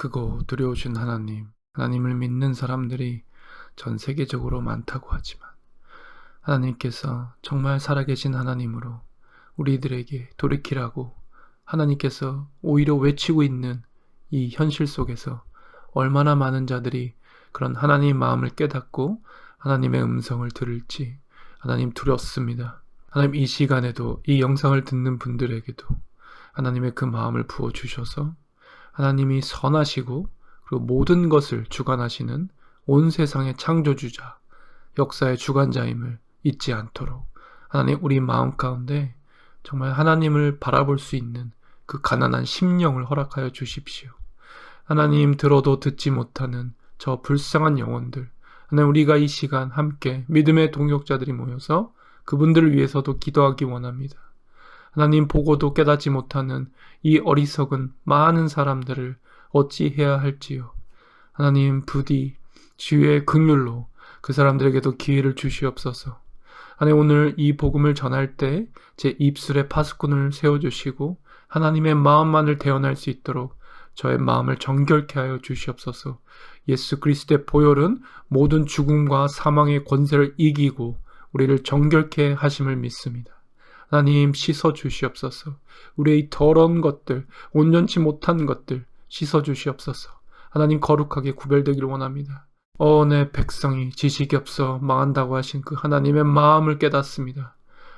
크고 두려우신 하나님, 하나님을 믿는 사람들이 전 세계적으로 많다고 하지만 하나님께서 정말 살아계신 하나님으로 우리들에게 돌이키라고 하나님께서 오히려 외치고 있는 이 현실 속에서 얼마나 많은 자들이 그런 하나님의 마음을 깨닫고 하나님의 음성을 들을지 하나님 두렵습니다. 하나님, 이 시간에도 이 영상을 듣는 분들에게도 하나님의 그 마음을 부어주셔서 하나님이 선하시고 그리고 모든 것을 주관하시는 온 세상의 창조주자, 역사의 주관자임을 잊지 않도록 하나님, 우리 마음 가운데 정말 하나님을 바라볼 수 있는 그 가난한 심령을 허락하여 주십시오. 하나님, 들어도 듣지 못하는 저 불쌍한 영혼들, 하나님, 우리가 이 시간 함께 믿음의 동역자들이 모여서 그분들을 위해서도 기도하기 원합니다. 하나님, 보고도 깨닫지 못하는 이 어리석은 많은 사람들을 어찌해야 할지요. 하나님, 부디 주의 긍휼로 그 사람들에게도 기회를 주시옵소서. 하나님, 오늘 이 복음을 전할 때 제 입술에 파수꾼을 세워주시고 하나님의 마음만을 대언할 수 있도록 저의 마음을 정결케 하여 주시옵소서. 예수 그리스도의 보혈은 모든 죽음과 사망의 권세를 이기고 우리를 정결케 하심을 믿습니다. 하나님, 씻어 주시옵소서. 우리의 이 더러운 것들, 온전치 못한 것들 씻어 주시옵소서. 하나님, 거룩하게 구별되기를 원합니다. 내 백성이 지식이 없어 망한다고 하신 그 하나님의 마음을 깨닫습니다.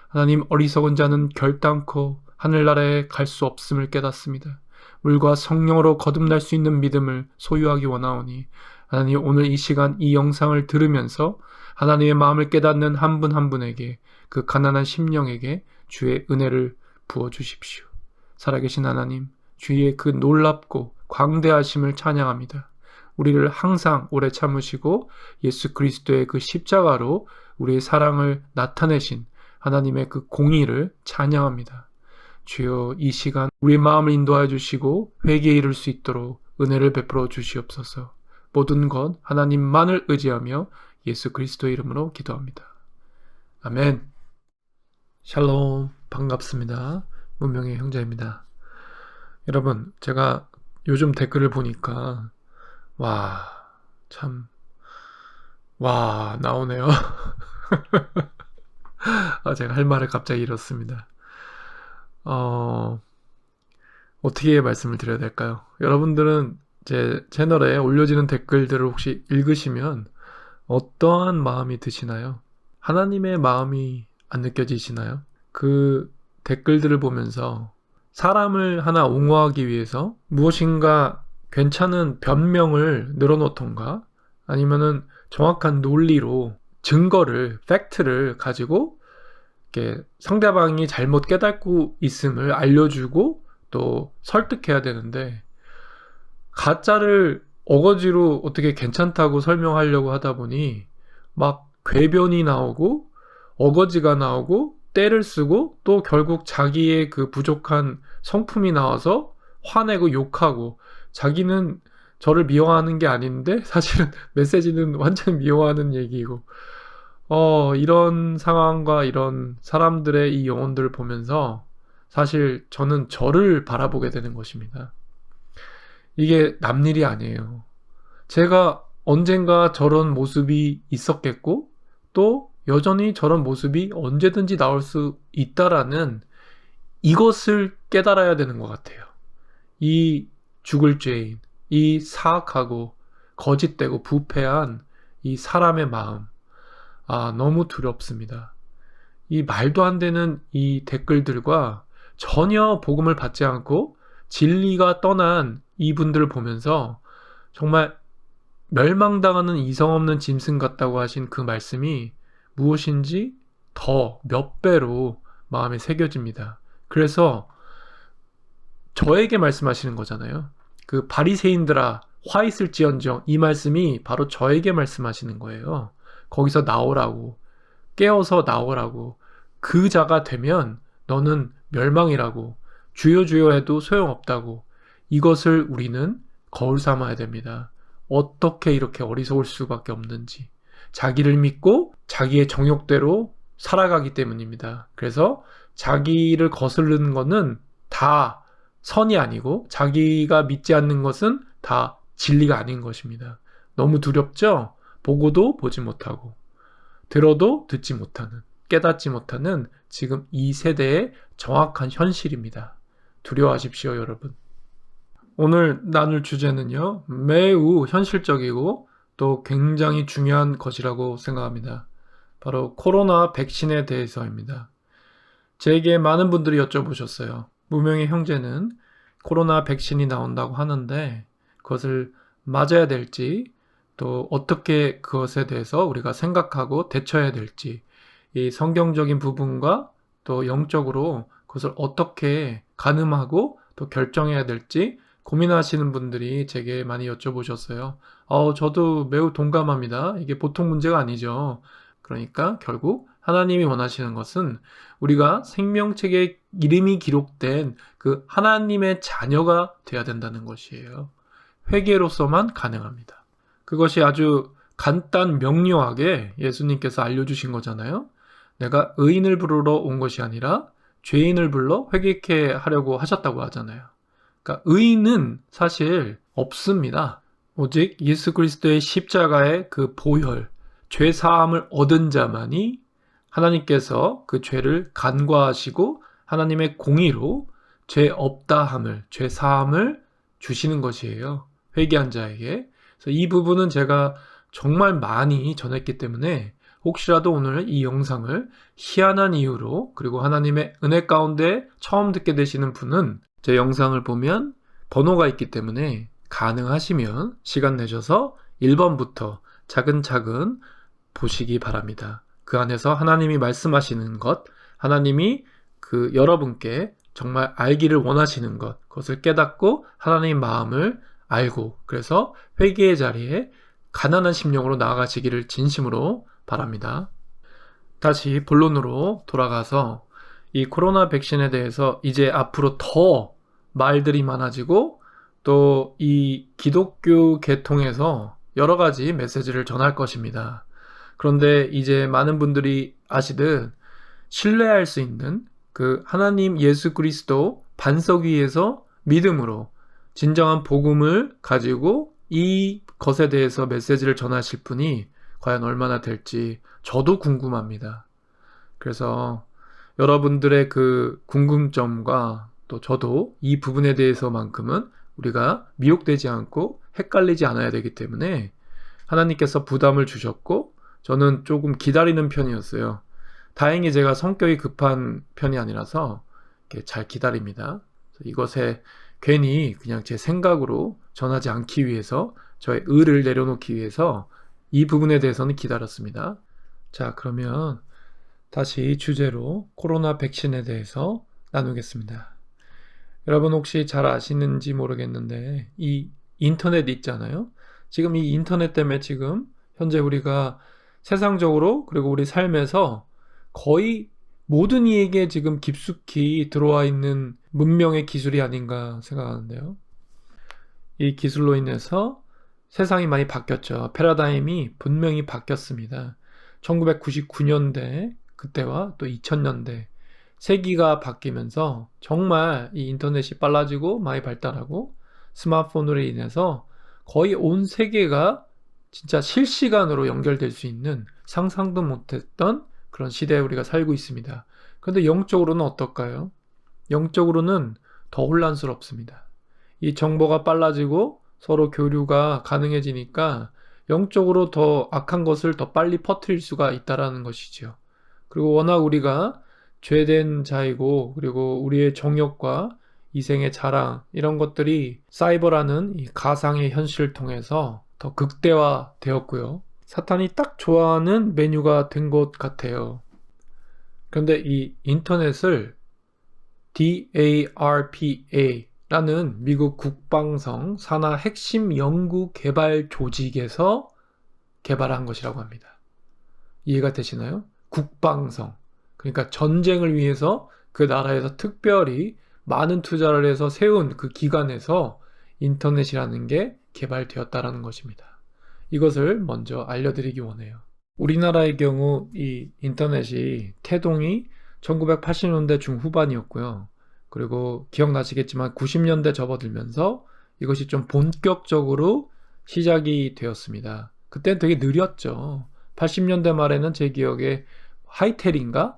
하나님, 어리석은 자는 결단코 하늘나라에 갈 수 없음을 깨닫습니다. 물과 성령으로 거듭날 수 있는 믿음을 소유하기 원하오니 하나님, 오늘 이 시간 이 영상을 들으면서 하나님의 마음을 깨닫는 한 분 한 분에게, 그 가난한 심령에게 주의 은혜를 부어주십시오. 살아계신 하나님, 주의 그 놀랍고 광대하심을 찬양합니다. 우리를 항상 오래 참으시고 예수 그리스도의 그 십자가로 우리의 사랑을 나타내신 하나님의 그 공의를 찬양합니다. 주여, 이 시간 우리의 마음을 인도하여 주시고 회개에 이를 수 있도록 은혜를 베풀어 주시옵소서. 모든 것 하나님만을 의지하며 예수 그리스도의 이름으로 기도합니다. 아멘. 샬롬, 반갑습니다. 문명의 형제입니다. 여러분, 제가 요즘 댓글을 보니까 나오네요. 제가 할 말을 갑자기 잃었습니다. 어떻게 말씀을 드려야 될까요? 여러분들은 제 채널에 올려지는 댓글들을 혹시 읽으시면 어떠한 마음이 드시나요? 하나님의 마음이 안 느껴지시나요? 그 댓글들을 보면서 사람을 하나 옹호하기 위해서 무엇인가 괜찮은 변명을 늘어놓던가 아니면은 정확한 논리로 증거를, 팩트를 가지고 이렇게 상대방이 잘못 깨닫고 있음을 알려주고 또 설득해야 되는데, 가짜를 어거지로 어떻게 괜찮다고 설명하려고 하다 보니 막 궤변이 나오고 어거지가 나오고 떼를 쓰고 또 결국 자기의 그 부족한 성품이 나와서 화내고 욕하고, 자기는 저를 미워하는 게 아닌데 사실은 메시지는 완전 미워하는 얘기고, 이런 상황과 이런 사람들의 이 영혼들을 보면서 사실 저는 저를 바라보게 되는 것입니다. 이게 남일이 아니에요. 제가 언젠가 저런 모습이 있었겠고 또 여전히 저런 모습이 언제든지 나올 수 있다라는 이것을 깨달아야 되는 것 같아요. 이 죽을 죄인, 이 사악하고 거짓되고 부패한 이 사람의 마음, 너무 두렵습니다. 이 말도 안 되는 이 댓글들과 전혀 복음을 받지 않고 진리가 떠난 이분들을 보면서 정말 멸망당하는 이성 없는 짐승 같다고 하신 그 말씀이 무엇인지 더 몇 배로 마음에 새겨집니다. 그래서 저에게 말씀하시는 거잖아요. 그 바리새인들아 화 있을지언정, 이 말씀이 바로 저에게 말씀하시는 거예요. 거기서 나오라고, 깨어서 나오라고, 그 자가 되면 너는 멸망이라고, 주여 주여 해도 소용없다고, 이것을 우리는 거울 삼아야 됩니다. 어떻게 이렇게 어리석을 수밖에 없는지, 자기를 믿고 자기의 정욕대로 살아가기 때문입니다. 그래서 자기를 거스르는 것은 다 선이 아니고 자기가 믿지 않는 것은 다 진리가 아닌 것입니다. 너무 두렵죠? 보고도 보지 못하고 들어도 듣지 못하는, 깨닫지 못하는 지금 이 세대의 정확한 현실입니다. 두려워하십시오, 여러분. 오늘 나눌 주제는요, 매우 현실적이고 또 굉장히 중요한 것이라고 생각합니다. 바로 코로나 백신에 대해서입니다. 제게 많은 분들이 여쭤보셨어요. 무명의 형제는 코로나 백신이 나온다고 하는데 그것을 맞아야 될지, 또 어떻게 그것에 대해서 우리가 생각하고 대처해야 될지, 이 성경적인 부분과 또 영적으로 그것을 어떻게 가늠하고 또 결정해야 될지 고민하시는 분들이 제게 많이 여쭤보셨어요. 저도 매우 동감합니다. 이게 보통 문제가 아니죠. 그러니까 결국 하나님이 원하시는 것은 우리가 생명책에 이름이 기록된 그 하나님의 자녀가 되어야 된다는 것이에요. 회개로서만 가능합니다. 그것이 아주 간단 명료하게 예수님께서 알려주신 거잖아요. 내가 의인을 부르러 온 것이 아니라 죄인을 불러 회개케 하려고 하셨다고 하잖아요. 그러니까 의인은 사실 없습니다. 오직 예수 그리스도의 십자가의 그 보혈, 죄 사함을 얻은 자만이 하나님께서 그 죄를 간과하시고 하나님의 공의로 죄 없다함을, 죄 사함을 주시는 것이에요. 회개한 자에게. 그래서 이 부분은 제가 정말 많이 전했기 때문에 혹시라도 오늘 이 영상을 희한한 이유로, 그리고 하나님의 은혜 가운데 처음 듣게 되시는 분은 제 영상을 보면 번호가 있기 때문에 가능하시면 시간 내셔서 1번부터 차근차근 보시기 바랍니다. 그 안에서 하나님이 말씀하시는 것, 하나님이 그 여러분께 정말 알기를 원하시는 것, 그것을 깨닫고 하나님의 마음을 알고, 그래서 회개의 자리에 가난한 심령으로 나아가시기를 진심으로 바랍니다. 다시 본론으로 돌아가서 이 코로나 백신에 대해서 이제 앞으로 더 말들이 많아지고 또 이 기독교 계통에서 여러 가지 메시지를 전할 것입니다. 그런데 이제 많은 분들이 아시듯 신뢰할 수 있는 그 하나님 예수 그리스도 반석 위에서 믿음으로 진정한 복음을 가지고 이 것에 대해서 메시지를 전하실 분이 과연 얼마나 될지 저도 궁금합니다. 그래서 여러분들의 그 궁금점과 또 저도 이 부분에 대해서만큼은 우리가 미혹되지 않고 헷갈리지 않아야 되기 때문에 하나님께서 부담을 주셨고 저는 조금 기다리는 편이었어요. 다행히 제가 성격이 급한 편이 아니라서 이렇게 잘 기다립니다. 이것에 괜히 그냥 제 생각으로 전하지 않기 위해서, 저의 의를 내려놓기 위해서 이 부분에 대해서는 기다렸습니다. 자, 그러면 다시 주제로 코로나 백신에 대해서 나누겠습니다. 여러분 혹시 잘 아시는지 모르겠는데 이 인터넷 있잖아요. 지금 이 인터넷 때문에 지금 현재 우리가 세상적으로, 그리고 우리 삶에서 거의 모든 이에게 지금 깊숙이 들어와 있는 문명의 기술이 아닌가 생각하는데요. 이 기술로 인해서 세상이 많이 바뀌었죠. 패러다임이 분명히 바뀌었습니다. 1999년대 그때와 또 2000년대 세기가 바뀌면서 정말 이 인터넷이 빨라지고 많이 발달하고 스마트폰으로 인해서 거의 온 세계가 진짜 실시간으로 연결될 수 있는 상상도 못했던 그런 시대에 우리가 살고 있습니다. 그런데 영적으로는 어떨까요? 영적으로는 더 혼란스럽습니다. 이 정보가 빨라지고 서로 교류가 가능해지니까 영적으로 더 악한 것을 더 빨리 퍼뜨릴 수가 있다는 것이죠. 그리고 워낙 우리가 죄된 자이고, 그리고 우리의 정욕과 이생의 자랑, 이런 것들이 사이버라는 이 가상의 현실을 통해서 더 극대화 되었고요. 사탄이 딱 좋아하는 메뉴가 된 것 같아요. 그런데 이 인터넷을 DARPA라는 미국 국방성 산하 핵심 연구 개발 조직에서 개발한 것이라고 합니다. 이해가 되시나요? 국방성. 그러니까 전쟁을 위해서 그 나라에서 특별히 많은 투자를 해서 세운 그 기관에서 인터넷이라는 게 개발되었다는 것입니다. 이것을 먼저 알려드리기 원해요. 우리나라의 경우 이 인터넷이 태동이 1980년대 중후반이었고요. 그리고 기억나시겠지만 90년대 접어들면서 이것이 좀 본격적으로 시작이 되었습니다. 그때는 되게 느렸죠. 80년대 말에는 제 기억에 하이텔인가?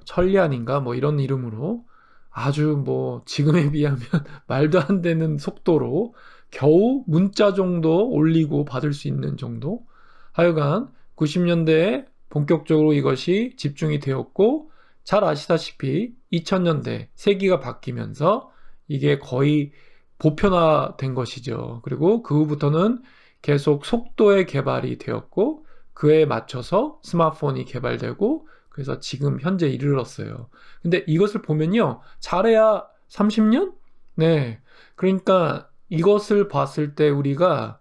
천리안인가? 뭐 이런 이름으로 아주 뭐 지금에 비하면 말도 안 되는 속도로 겨우 문자 정도 올리고 받을 수 있는 정도? 하여간 90년대에 본격적으로 이것이 집중이 되었고, 잘 아시다시피 2000년대 세기가 바뀌면서 이게 거의 보편화된 것이죠. 그리고 그 후부터는 계속 속도의 개발이 되었고, 그에 맞춰서 스마트폰이 개발되고, 그래서 지금 현재 이르렀어요. 근데 이것을 보면요, 잘해야 30년? 네. 그러니까 이것을 봤을 때 우리가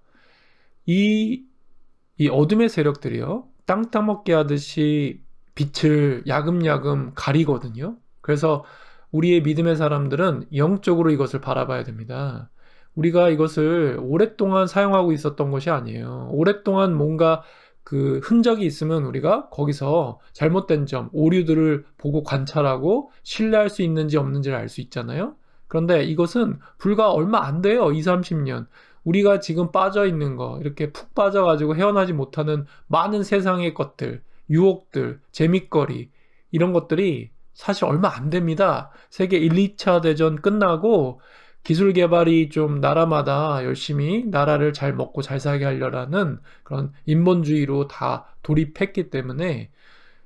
이 어둠의 세력들이요, 땅 따먹게 하듯이 빛을 야금야금 가리거든요. 그래서 우리의 믿음의 사람들은 영적으로 이것을 바라봐야 됩니다. 우리가 이것을 오랫동안 사용하고 있었던 것이 아니에요. 오랫동안 뭔가 그 흔적이 있으면 우리가 거기서 잘못된 점, 오류들을 보고 관찰하고 신뢰할 수 있는지 없는지를 알 수 있잖아요. 그런데 이것은 불과 얼마 안 돼요. 20, 30년. 우리가 지금 빠져 있는 거, 이렇게 푹 빠져가지고 헤어나지 못하는 많은 세상의 것들, 유혹들, 재밌거리, 이런 것들이 사실 얼마 안 됩니다. 세계 1, 2차 대전 끝나고 기술 개발이 좀 나라마다 열심히 나라를 잘 먹고 잘 살게 하려라는 그런 인본주의로 다 돌입했기 때문에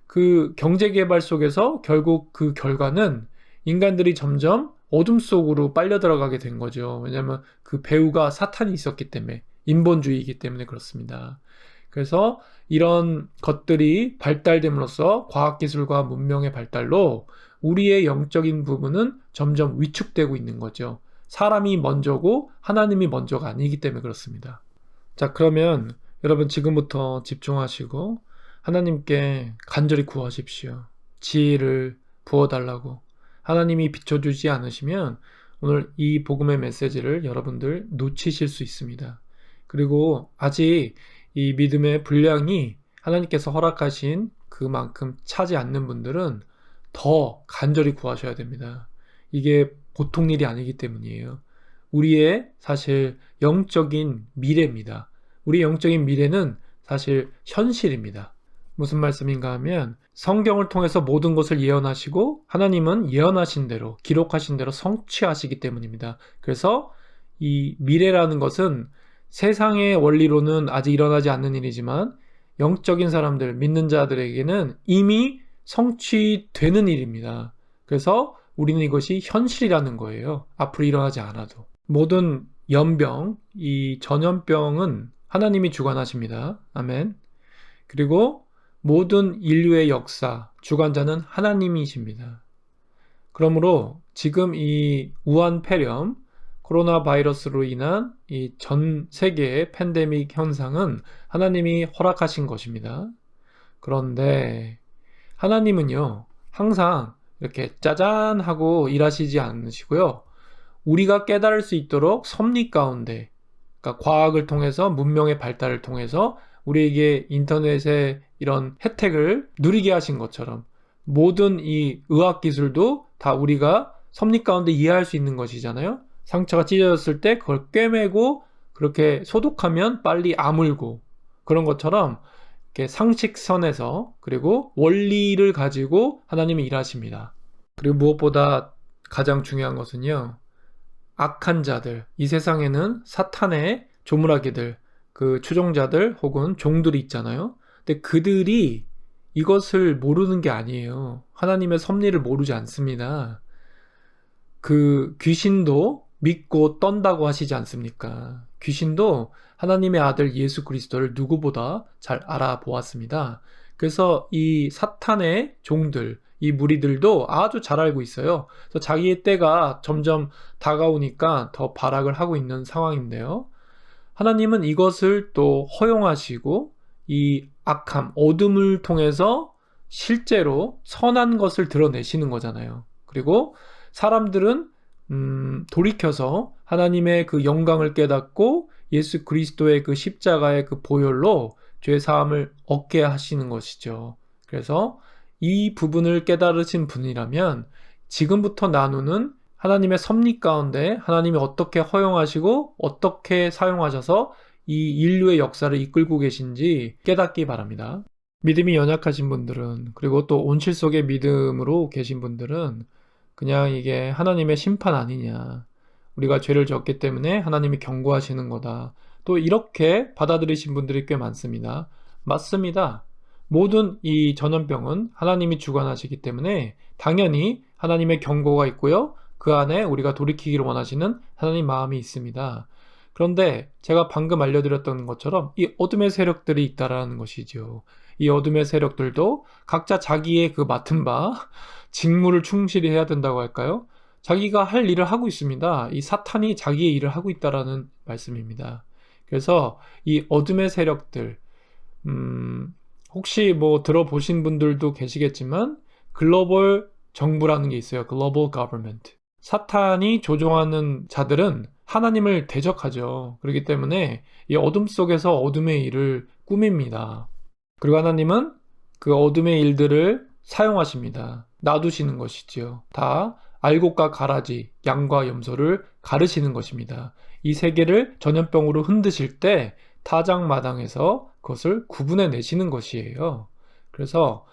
그 경제 개발 속에서 결국 그 결과는 인간들이 점점 어둠 속으로 빨려 들어가게 된 거죠. 왜냐하면 그 배후가 사탄이 있었기 때문에, 인본주의이기 때문에 그렇습니다. 그래서 이런 것들이 발달됨으로써 과학기술과 문명의 발달로 우리의 영적인 부분은 점점 위축되고 있는 거죠. 사람이 먼저고 하나님이 먼저가 아니기 때문에 그렇습니다. 자, 그러면 여러분 지금부터 집중하시고 하나님께 간절히 구하십시오. 지혜를 부어달라고. 하나님이 비춰주지 않으시면 오늘 이 복음의 메시지를 여러분들 놓치실 수 있습니다. 그리고 아직 이 믿음의 분량이 하나님께서 허락하신 그만큼 차지 않는 분들은 더 간절히 구하셔야 됩니다. 이게 보통 일이 아니기 때문이에요. 우리의 사실 영적인 미래입니다. 우리 영적인 미래는 사실 현실입니다. 무슨 말씀인가 하면 성경을 통해서 모든 것을 예언하시고 하나님은 예언하신 대로, 기록하신 대로 성취하시기 때문입니다. 그래서 이 미래라는 것은 세상의 원리로는 아직 일어나지 않는 일이지만 영적인 사람들, 믿는 자들에게는 이미 성취되는 일입니다. 그래서 우리는 이것이 현실이라는 거예요. 앞으로 일어나지 않아도. 모든 연병, 이 전염병은 하나님이 주관하십니다. 아멘. 그리고 모든 인류의 역사, 주관자는 하나님이십니다. 그러므로 지금 이 우한 폐렴, 코로나 바이러스로 인한 이 전 세계의 팬데믹 현상은 하나님이 허락하신 것입니다. 그런데 하나님은요, 항상 이렇게 짜잔 하고 일하시지 않으시고요. 우리가 깨달을 수 있도록 섭리 가운데, 그러니까 과학을 통해서, 문명의 발달을 통해서 우리에게 인터넷의 이런 혜택을 누리게 하신 것처럼 모든 이 의학 기술도 다 우리가 섭리 가운데 이해할 수 있는 것이잖아요. 상처가 찢어졌을 때 그걸 꿰매고 그렇게 소독하면 빨리 아물고, 그런 것처럼 이렇게 상식선에서 그리고 원리를 가지고 하나님이 일하십니다. 그리고 무엇보다 가장 중요한 것은요, 악한 자들, 이 세상에는 사탄의 조물아기들, 그 추종자들 혹은 종들이 있잖아요. 근데 그들이 이것을 모르는 게 아니에요. 하나님의 섭리를 모르지 않습니다. 그 귀신도 믿고 떤다고 하시지 않습니까? 귀신도 하나님의 아들 예수 그리스도를 누구보다 잘 알아보았습니다. 그래서 이 사탄의 종들, 이 무리들도 아주 잘 알고 있어요. 그래서 자기의 때가 점점 다가오니까 더 발악을 하고 있는 상황인데요. 하나님은 이것을 또 허용하시고 이 악함, 어둠을 통해서 실제로 선한 것을 드러내시는 거잖아요. 그리고 사람들은 돌이켜서 하나님의 그 영광을 깨닫고 예수 그리스도의 그 십자가의 그 보혈로 죄 사함을 얻게 하시는 것이죠. 그래서 이 부분을 깨달으신 분이라면 지금부터 나누는 하나님의 섭리 가운데 하나님이 어떻게 허용하시고 어떻게 사용하셔서 이 인류의 역사를 이끌고 계신지 깨닫기 바랍니다. 믿음이 연약하신 분들은, 그리고 또 온실 속의 믿음으로 계신 분들은 그냥 이게 하나님의 심판 아니냐, 우리가 죄를 졌기 때문에 하나님이 경고하시는 거다, 또 이렇게 받아들이신 분들이 꽤 많습니다. 맞습니다. 모든 이 전염병은 하나님이 주관하시기 때문에 당연히 하나님의 경고가 있고요, 그 안에 우리가 돌이키기를 원하시는 하나님 마음이 있습니다. 그런데 제가 방금 알려드렸던 것처럼 이 어둠의 세력들이 있다라는 것이죠. 이 어둠의 세력들도 각자 자기의 그 맡은 바 직무를 충실히 해야 된다고 할까요? 자기가 할 일을 하고 있습니다. 이 사탄이 자기의 일을 하고 있다라는 말씀입니다. 그래서 이 어둠의 세력들, 혹시 뭐 들어보신 분들도 계시겠지만 글로벌 정부라는 게 있어요. 글로벌 거버먼트. 사탄이 조종하는 자들은 하나님을 대적하죠. 그렇기 때문에 이 어둠 속에서 어둠의 일을 꾸밉니다. 그리고 하나님은 그 어둠의 일들을 사용하십니다. 놔두시는 것이지요. 다 알곡과 가라지, 양과 염소를 가르시는 것입니다. 이 세계를 전염병으로 흔드실 때 타작마당에서 그것을 구분해 내시는 것이에요. 그래서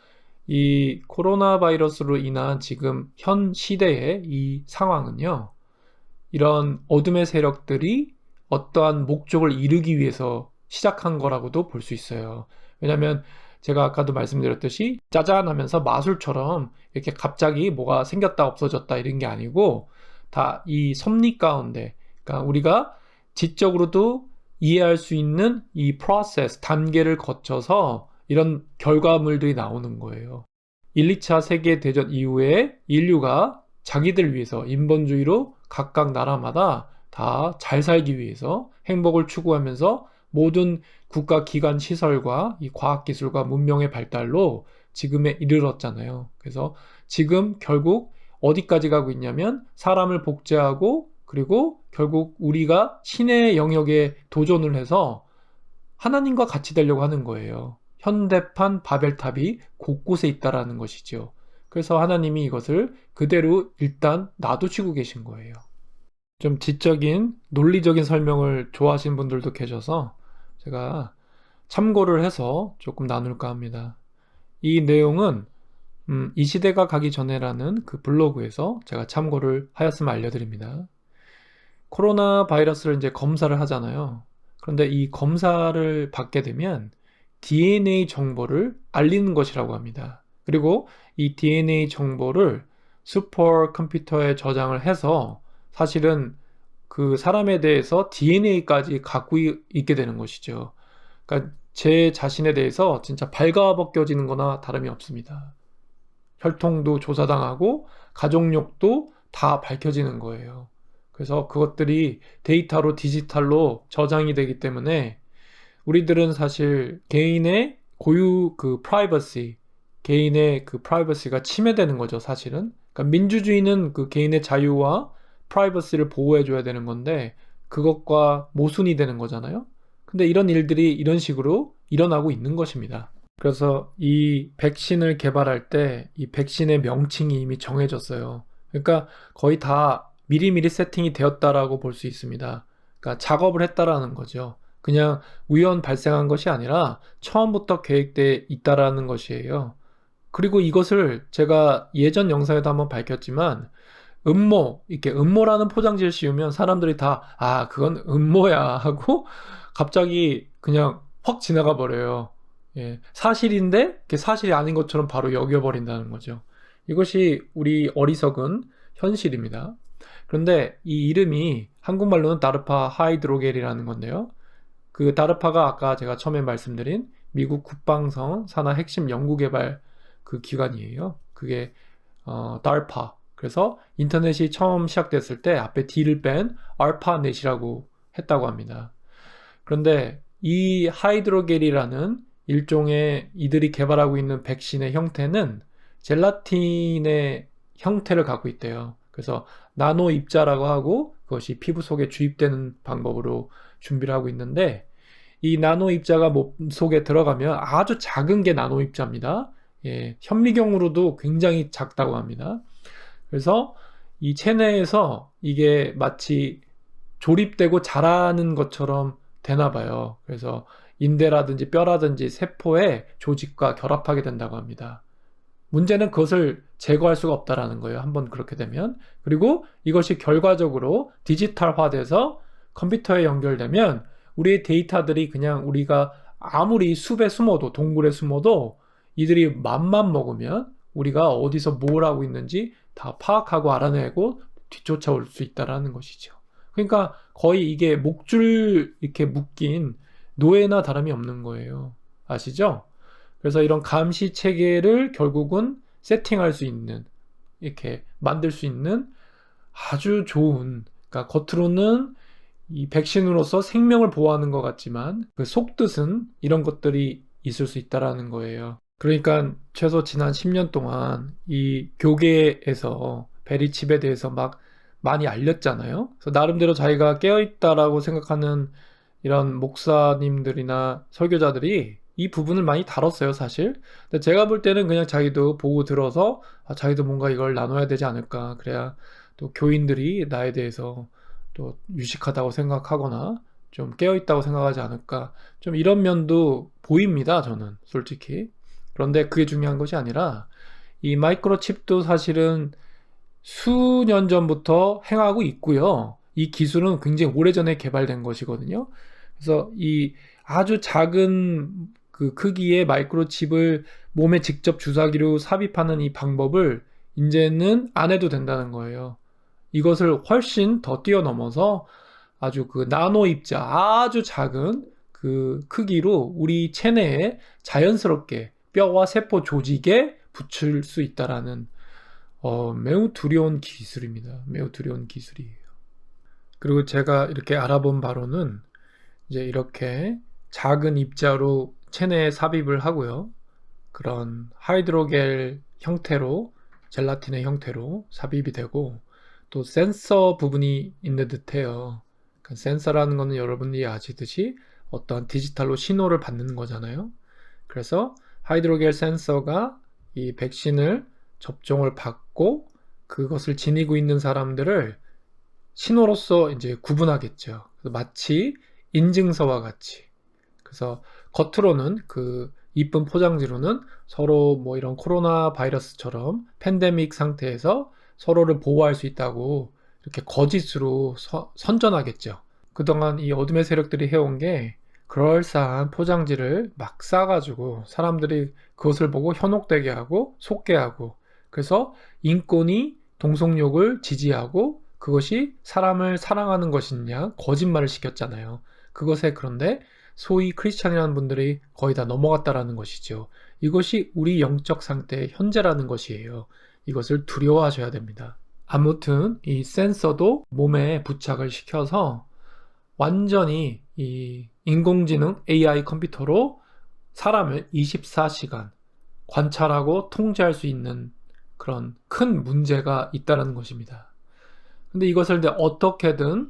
이 코로나 바이러스로 인한 지금 현 시대의 이 상황은요, 이런 어둠의 세력들이 어떠한 목적을 이루기 위해서 시작한 거라고도 볼 수 있어요. 왜냐하면 제가 아까도 말씀드렸듯이 짜잔 하면서 마술처럼 이렇게 갑자기 뭐가 생겼다 없어졌다 이런 게 아니고 다 이 섭리 가운데, 그러니까 우리가 지적으로도 이해할 수 있는 이 프로세스, 단계를 거쳐서 이런 결과물들이 나오는 거예요. 1, 2차 세계대전 이후에 인류가 자기들 위해서 인본주의로 각각 나라마다 다 잘 살기 위해서 행복을 추구하면서 모든 국가 기관 시설과 이 과학기술과 문명의 발달로 지금에 이르렀잖아요. 그래서 지금 결국 어디까지 가고 있냐면 사람을 복제하고, 그리고 결국 우리가 신의 영역에 도전을 해서 하나님과 같이 되려고 하는 거예요. 현대판 바벨탑이 곳곳에 있다라는 것이죠. 그래서 하나님이 이것을 그대로 일단 놔두시고 계신 거예요. 좀 지적인 논리적인 설명을 좋아하시는 분들도 계셔서 제가 참고를 해서 조금 나눌까 합니다. 이 내용은 이 시대가 가기 전에라는 그 블로그에서 제가 참고를 하였음을 알려드립니다. 코로나 바이러스를 이제 검사를 하잖아요. 그런데 이 검사를 받게 되면 DNA 정보를 알리는 것이라고 합니다. 그리고 이 DNA 정보를 슈퍼 컴퓨터에 저장을 해서 사실은 그 사람에 대해서 DNA까지 갖고 있게 되는 것이죠. 그러니까 제 자신에 대해서 진짜 발가벗겨지는 거나 다름이 없습니다. 혈통도 조사당하고 가족력도 다 밝혀지는 거예요. 그래서 그것들이 데이터로 디지털로 저장이 되기 때문에 우리들은 사실 개인의 고유 그 프라이버시, 개인의 그 프라이버시가 침해되는 거죠, 사실은. 그러니까 민주주의는 그 개인의 자유와 프라이버시를 보호해줘야 되는 건데 그것과 모순이 되는 거잖아요. 근데 이런 일들이 이런 식으로 일어나고 있는 것입니다. 그래서 이 백신을 개발할 때 이 백신의 명칭이 이미 정해졌어요. 그러니까 거의 다 미리미리 세팅이 되었다라고 볼 수 있습니다. 그러니까 작업을 했다라는 거죠. 그냥 우연 발생한 것이 아니라 처음부터 계획되어 있다라는 것이에요. 그리고 이것을 제가 예전 영상에도 한번 밝혔지만 음모, 이렇게 음모라는 포장지를 씌우면 사람들이 다 그건 음모야 하고 갑자기 그냥 확 지나가 버려요. 예, 사실인데 그게 사실이 아닌 것처럼 바로 여겨버린다는 거죠. 이것이 우리 어리석은 현실입니다. 그런데 이 이름이 한국말로는 다르파 하이드로겔이라는 건데요. 그 다르파가 아까 제가 처음에 말씀드린 미국 국방성 산하 핵심 연구개발 그 기관이에요. 그게 DARPA. 그래서 인터넷이 처음 시작됐을 때 앞에 D를 뺀 ARPANET이라고 했다고 합니다. 그런데 이 하이드로겔이라는 일종의 이들이 개발하고 있는 백신의 형태는 젤라틴의 형태를 갖고 있대요. 그래서 나노 입자라고 하고 그것이 피부 속에 주입되는 방법으로 준비를 하고 있는데 이 나노 입자가 몸 속에 들어가면 아주 작은 게 나노 입자입니다. 예, 현미경으로도 굉장히 작다고 합니다. 그래서 이 체내에서 이게 마치 조립되고 자라는 것처럼 되나 봐요. 그래서 인대라든지 뼈라든지 세포의 조직과 결합하게 된다고 합니다. 문제는 그것을 제거할 수가 없다라는 거예요. 한번 그렇게 되면. 그리고 이것이 결과적으로 디지털화돼서 컴퓨터에 연결되면 우리의 데이터들이 그냥 우리가 아무리 숲에 숨어도, 동굴에 숨어도 이들이 맘만 먹으면 우리가 어디서 뭘 하고 있는지 다 파악하고 알아내고 뒤쫓아올 수 있다라는 것이죠. 그러니까 거의 이게 목줄 이렇게 묶인 노예나 다름이 없는 거예요. 아시죠? 그래서 이런 감시 체계를 결국은 세팅할 수 있는, 이렇게 만들 수 있는 아주 좋은, 그러니까 겉으로는 이 백신으로서 생명을 보호하는 것 같지만 그 속뜻은 이런 것들이 있을 수 있다라는 거예요. 그러니까 최소 지난 10년 동안 이 교계에서 베리칩에 대해서 막 많이 알렸잖아요. 그래서 나름대로 자기가 깨어있다라고 생각하는 이런 목사님들이나 설교자들이 이 부분을 많이 다뤘어요, 사실. 근데 제가 볼 때는 그냥 자기도 보고 들어서 자기도 뭔가 이걸 나눠야 되지 않을까. 그래야 또 교인들이 나에 대해서 또 유식하다고 생각하거나 좀 깨어있다고 생각하지 않을까. 좀 이런 면도 보입니다, 저는 솔직히. 그런데 그게 중요한 것이 아니라 이 마이크로칩도 사실은 수년 전부터 행하고 있고요. 이 기술은 굉장히 오래전에 개발된 것이거든요. 그래서 이 아주 작은 그 크기의 마이크로칩을 몸에 직접 주사기로 삽입하는 이 방법을 이제는 안 해도 된다는 거예요. 이것을 훨씬 더 뛰어넘어서 아주 그 나노 입자, 아주 작은 그 크기로 우리 체내에 자연스럽게 뼈와 세포 조직에 붙일 수 있다라는 매우 두려운 기술입니다. 매우 두려운 기술이에요. 그리고 제가 이렇게 알아본 바로는 이제 이렇게 작은 입자로 체내에 삽입을 하고요. 그런 하이드로겔 형태로, 젤라틴의 형태로 삽입이 되고 또 센서 부분이 있는 듯해요. 그러니까 센서라는 거는 여러분들이 아시듯이 어떠한 디지털로 신호를 받는 거잖아요. 그래서 하이드로겔 센서가 이 백신을 접종을 받고 그것을 지니고 있는 사람들을 신호로서 이제 구분하겠죠. 마치 인증서와 같이. 그래서 겉으로는 그 이쁜 포장지로는 서로 뭐 이런 코로나 바이러스처럼 팬데믹 상태에서 서로를 보호할 수 있다고 이렇게 거짓으로 선전하겠죠. 그동안 이 어둠의 세력들이 해온 게 그럴싸한 포장지를 막 싸가지고 사람들이 그것을 보고 현혹되게 하고 속게 하고 그래서 인권이 동성욕을 지지하고 그것이 사람을 사랑하는 것이냐 거짓말을 시켰잖아요. 그것에 그런데 소위 크리스찬이라는 분들이 거의 다 넘어갔다라는 것이죠. 이것이 우리 영적 상태의 현재라는 것이에요. 이것을 두려워하셔야 됩니다. 아무튼 이 센서도 몸에 부착을 시켜서 완전히 이 인공지능 AI 컴퓨터로 사람을 24시간 관찰하고 통제할 수 있는 그런 큰 문제가 있다는 것입니다. 근데 이것을 어떻게든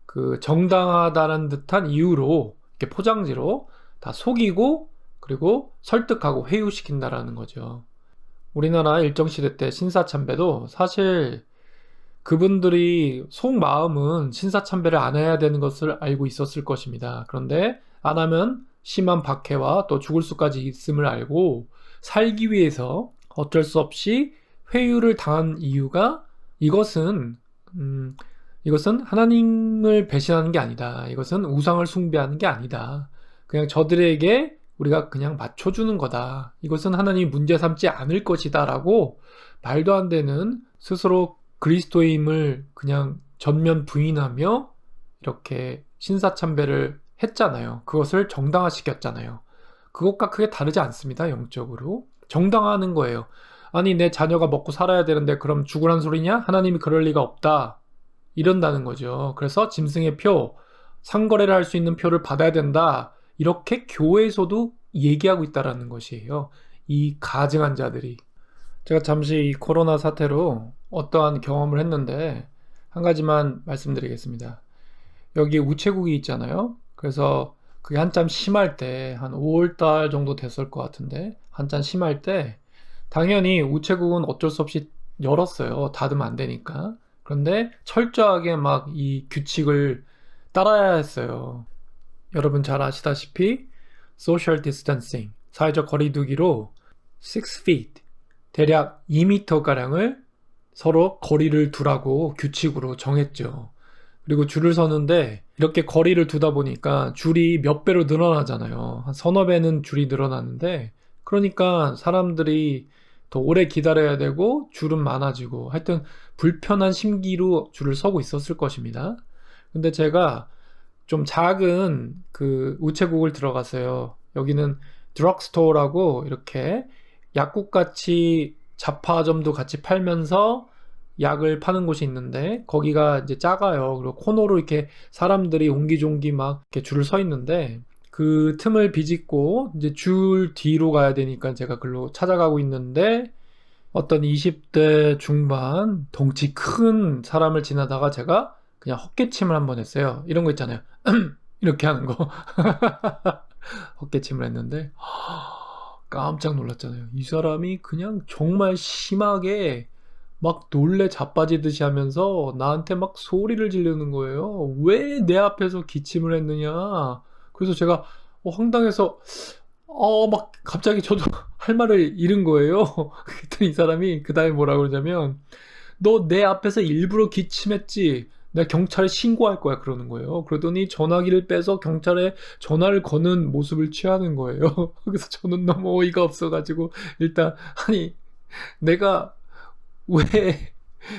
그 정당하다는 듯한 이유로 이렇게 포장지로 다 속이고 그리고 설득하고 회유시킨다라는 거죠. 우리나라 일정시대 때 신사참배도 사실 그분들이 속마음은 신사참배를 안 해야 되는 것을 알고 있었을 것입니다. 그런데 안 하면 심한 박해와 또 죽을 수까지 있음을 알고 살기 위해서 어쩔 수 없이 회유를 당한 이유가 이것은 하나님을 배신하는 게 아니다. 이것은 우상을 숭배하는 게 아니다. 그냥 저들에게 우리가 그냥 맞춰주는 거다. 이것은 하나님이 문제 삼지 않을 것이다 라고 말도 안 되는 스스로 그리스도임을 그냥 전면 부인하며 이렇게 신사참배를 했잖아요. 그것을 정당화시켰잖아요. 그것과 크게 다르지 않습니다. 영적으로. 정당화하는 거예요. 아니 내 자녀가 먹고 살아야 되는데 그럼 죽으란 소리냐? 하나님이 그럴 리가 없다. 이런다는 거죠. 그래서 짐승의 표, 상거래를 할 수 있는 표를 받아야 된다. 이렇게 교회에서도 얘기하고 있다는 것이에요. 이 가증한 자들이. 제가 잠시 이 코로나 사태로 어떠한 경험을 했는데 한 가지만 말씀드리겠습니다. 여기 우체국이 있잖아요. 그래서 그게 한참 심할 때 한 5월달 정도 됐을 것 같은데 한참 심할 때 당연히 우체국은 어쩔 수 없이 열었어요. 닫으면 안 되니까. 그런데 철저하게 막 이 규칙을 따라야 했어요. 여러분 잘 아시다시피 social distancing, 사회적 거리두기로 6 feet, 대략 2m가량을 서로 거리를 두라고 규칙으로 정했죠. 그리고 줄을 서는데 이렇게 거리를 두다 보니까 줄이 몇 배로 늘어나잖아요. 한 서너 배는 줄이 늘어나는데, 그러니까 사람들이 더 오래 기다려야 되고 줄은 많아지고, 하여튼 불편한 심기로 줄을 서고 있었을 것입니다. 근데 제가 좀 작은 그 우체국을 들어갔어요. 여기는 드럭스토어라고 이렇게 약국같이 잡화점도 같이 팔면서 약을 파는 곳이 있는데, 거기가 이제 작아요. 그리고 코너로 이렇게 사람들이 옹기종기 막 이렇게 줄을 서 있는데, 그 틈을 비집고 이제 줄 뒤로 가야 되니까 제가 글로 찾아가고 있는데, 어떤 20대 중반 덩치 큰 사람을 지나다가 제가 그냥 헛기침을 한번 했어요. 이런 거 있잖아요. 이렇게 하는 거. 헛기침을 했는데 깜짝 놀랐잖아요. 이 사람이 그냥 정말 심하게 막 놀래 자빠지듯이 하면서 나한테 막 소리를 지르는 거예요. 왜 내 앞에서 기침을 했느냐. 그래서 제가 황당해서 막 갑자기 저도 할 말을 잃은 거예요. 그랬더니 이 사람이 그 다음에 뭐라 그러냐면, 너 내 앞에서 일부러 기침했지? 내가 경찰에 신고할 거야, 그러는 거예요. 그러더니 전화기를 빼서 경찰에 전화를 거는 모습을 취하는 거예요. 그래서 저는 너무 어이가 없어가지고, 일단 아니 내가 왜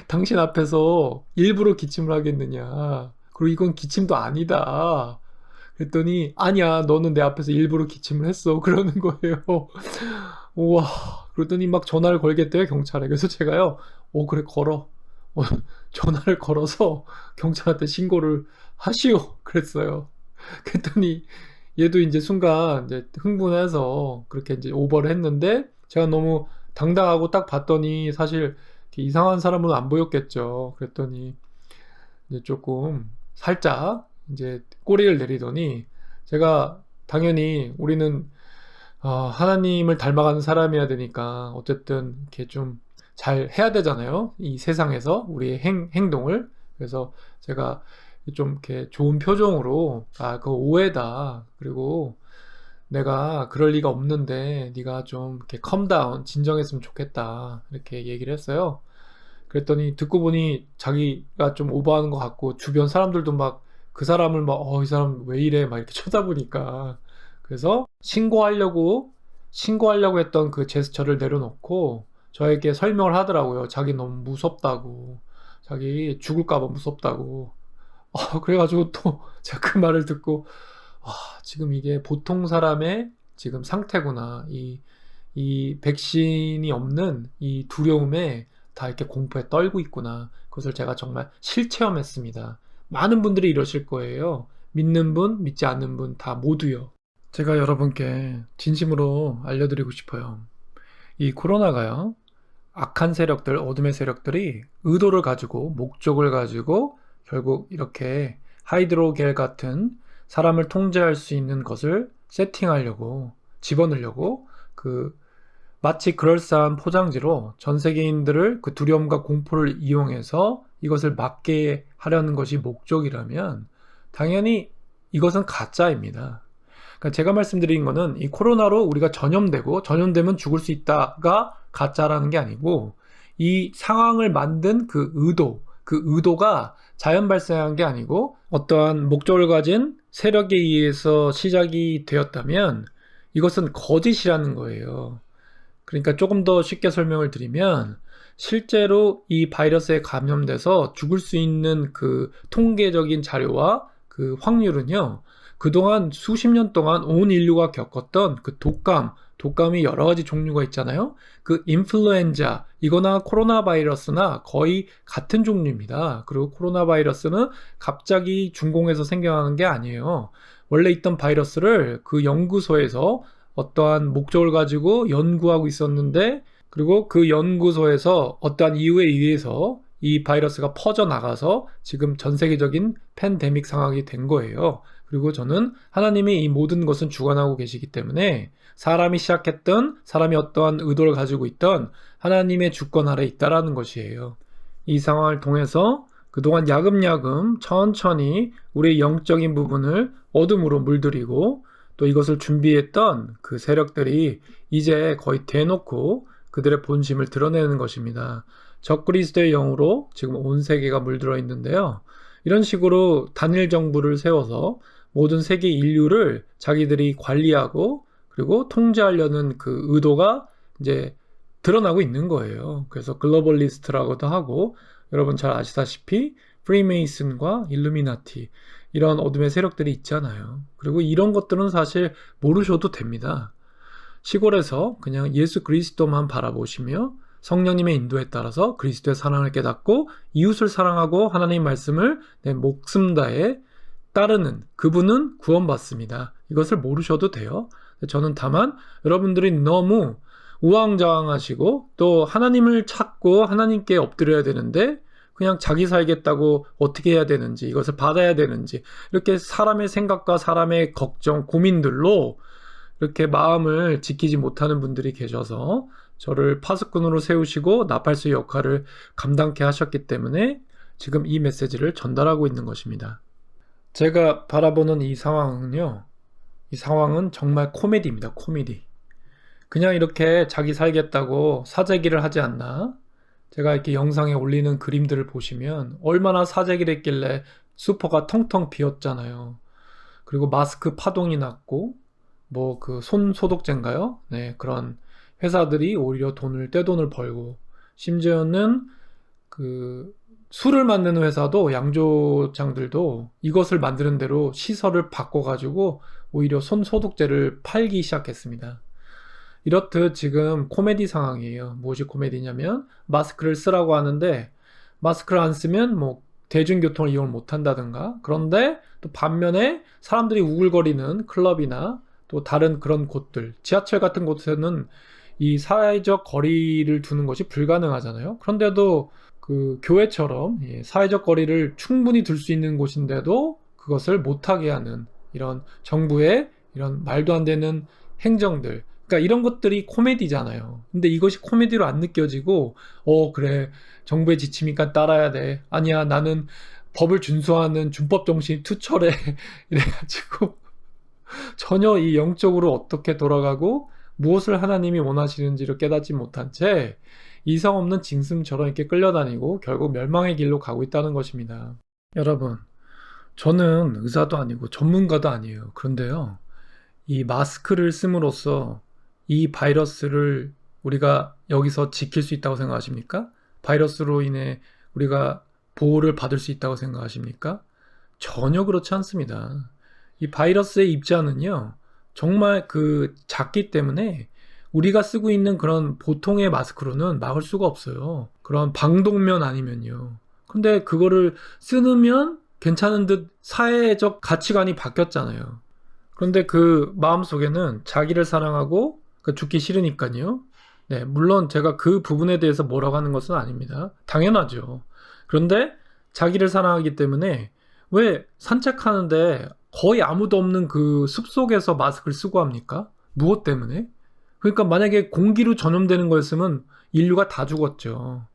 당신 앞에서 일부러 기침을 하겠느냐. 그리고 이건 기침도 아니다. 그랬더니 아니야, 너는 내 앞에서 일부러 기침을 했어, 그러는 거예요. 우와. 그러더니 막 전화를 걸겠대요, 경찰에. 그래서 제가요, 그래, 걸어. 어, 전화를 걸어서 경찰한테 신고를 하시오, 그랬어요. 그랬더니 얘도 이제 순간 이제 흥분해서 그렇게 이제 오버를 했는데, 제가 너무 당당하고 딱 봤더니 사실 이상한 사람으로 안 보였겠죠. 그랬더니 이제 조금 살짝 이제 꼬리를 내리더니, 제가 당연히 우리는 하나님을 닮아가는 사람이어야 되니까 어쨌든 이렇게 좀 잘 해야 되잖아요, 이 세상에서 우리의 행동을. 그래서 제가 좀 이렇게 좋은 표정으로 그거 오해다, 그리고 내가 그럴 리가 없는데 네가 좀 이렇게 컴다운, 진정했으면 좋겠다, 이렇게 얘기를 했어요. 그랬더니 듣고 보니 자기가 좀 오버하는 것 같고, 주변 사람들도 막 그 사람을 막 이 사람 왜 이래 막 이렇게 쳐다보니까, 그래서 신고하려고 했던 그 제스처를 내려놓고 저에게 설명을 하더라고요. 자기 너무 무섭다고, 자기 죽을까봐 무섭다고. 그래가지고 또 제가 그 말을 듣고, 지금 이게 보통 사람의 지금 상태구나. 이 백신이 없는 이 두려움에 다 이렇게 공포에 떨고 있구나. 그것을 제가 정말 실체험했습니다. 많은 분들이 이러실 거예요. 믿는 분, 믿지 않는 분 다 모두요. 제가 여러분께 진심으로 알려드리고 싶어요. 이 코로나가요, 악한 세력들, 어둠의 세력들이 의도를 가지고, 목적을 가지고 결국 이렇게 하이드로겔 같은 사람을 통제할 수 있는 것을 세팅하려고, 집어넣으려고 마치 그럴싸한 포장지로 전 세계인들을 그 두려움과 공포를 이용해서 이것을 막게 하려는 것이 목적이라면 당연히 이것은 가짜입니다. 그러니까 제가 말씀드린 거는, 이 코로나로 우리가 전염되면 죽을 수 있다가 가짜라는 게 아니고, 이 상황을 만든 그 의도가 자연 발생한 게 아니고 어떠한 목적을 가진 세력에 의해서 시작이 되었다면 이것은 거짓이라는 거예요. 그러니까 조금 더 쉽게 설명을 드리면, 실제로 이 바이러스에 감염돼서 죽을 수 있는 그 통계적인 자료와 그 확률은요, 그동안 수십 년 동안 온 인류가 겪었던 그 독감이 여러 가지 종류가 있잖아요. 그 인플루엔자, 이거나 코로나 바이러스나 거의 같은 종류입니다. 그리고 코로나 바이러스는 갑자기 중공에서 생겨나는 게 아니에요. 원래 있던 바이러스를 그 연구소에서 어떠한 목적을 가지고 연구하고 있었는데, 그리고 그 연구소에서 어떠한 이유에 의해서 이 바이러스가 퍼져나가서 지금 전 세계적인 팬데믹 상황이 된 거예요. 그리고 저는 하나님이 이 모든 것은 주관하고 계시기 때문에, 사람이 시작했던, 사람이 어떠한 의도를 가지고 있던 하나님의 주권 아래 있다라는 것이에요. 이 상황을 통해서 그동안 야금야금 천천히 우리의 영적인 부분을 어둠으로 물들이고 또 이것을 준비했던 그 세력들이 이제 거의 대놓고 그들의 본심을 드러내는 것입니다. 적그리스도의 영으로 지금 온 세계가 물들어 있는데요. 이런 식으로 단일 정부를 세워서 모든 세계 인류를 자기들이 관리하고 그리고 통제하려는 그 의도가 이제 드러나고 있는 거예요. 그래서 글로벌리스트라고도 하고 여러분 잘 아시다시피 프리메이슨과 일루미나티 이런 어둠의 세력들이 있잖아요. 그리고 이런 것들은 사실 모르셔도 됩니다. 시골에서 그냥 예수 그리스도만 바라보시며 성령님의 인도에 따라서 그리스도의 사랑을 깨닫고 이웃을 사랑하고 하나님 말씀을 내 목숨 다해 따르는 그분은 구원받습니다. 이것을 모르셔도 돼요. 저는 다만 여러분들이 너무 우왕좌왕하시고 또 하나님을 찾고 하나님께 엎드려야 되는데 그냥 자기 살겠다고 어떻게 해야 되는지 이것을 받아야 되는지 이렇게 사람의 생각과 사람의 걱정, 고민들로 이렇게 마음을 지키지 못하는 분들이 계셔서 저를 파수꾼으로 세우시고 나팔수 역할을 감당케 하셨기 때문에 지금 이 메시지를 전달하고 있는 것입니다. 제가 바라보는 이 상황은요. 이 상황은 정말 코미디입니다. 코미디. 그냥 이렇게 자기 살겠다고 사재기를 하지 않나? 제가 이렇게 영상에 올리는 그림들을 보시면 얼마나 사재기를 했길래 슈퍼가 텅텅 비었잖아요. 그리고 마스크 파동이 났고 뭐 그 손 소독제인가요? 네, 그런 회사들이 오히려 떼돈을 벌고 심지어는 그 술을 만드는 회사도 양조장들도 이것을 만드는 대로 시설을 바꿔가지고 오히려 손 소독제를 팔기 시작했습니다. 이렇듯 지금 코미디 상황이에요. 무엇이 코미디냐면 마스크를 쓰라고 하는데 마스크를 안 쓰면 뭐 대중교통을 이용을 못 한다든가 그런데 또 반면에 사람들이 우글거리는 클럽이나 또 다른 그런 곳들 지하철 같은 곳에는 이 사회적 거리를 두는 것이 불가능하잖아요. 그런데도 그 교회처럼 사회적 거리를 충분히 둘 수 있는 곳인데도 그것을 못하게 하는 이런 정부의 이런 말도 안 되는 행정들 그러니까 이런 것들이 코미디잖아요. 근데 이것이 코미디로 안 느껴지고 그래 정부의 지침이니까 따라야 돼. 아니야 나는 법을 준수하는 준법 정신이 투철해. 이래가지고 전혀 이 영적으로 어떻게 돌아가고 무엇을 하나님이 원하시는지를 깨닫지 못한 채 이성 없는 징승처럼 이렇게 끌려다니고 결국 멸망의 길로 가고 있다는 것입니다. 여러분, 저는 의사도 아니고 전문가도 아니에요. 그런데요, 이 마스크를 씀으로써 이 바이러스를 우리가 여기서 지킬 수 있다고 생각하십니까? 바이러스로 인해 우리가 보호를 받을 수 있다고 생각하십니까? 전혀 그렇지 않습니다. 이 바이러스의 입자는요, 정말 작기 때문에 우리가 쓰고 있는 그런 보통의 마스크로는 막을 수가 없어요. 그런 방독면 아니면요. 근데 그거를 쓰면 괜찮은 듯 사회적 가치관이 바뀌었잖아요. 그런데 그 마음속에는 자기를 사랑하고 죽기 싫으니까요. 네, 물론 제가 그 부분에 대해서 뭐라고 하는 것은 아닙니다. 당연하죠. 그런데 자기를 사랑하기 때문에 왜 산책하는데 거의 아무도 없는 그 숲속에서 마스크를 쓰고 합니까? 무엇 때문에? 그러니까 만약에 공기로 전염되는 거였으면 인류가 다 죽었죠.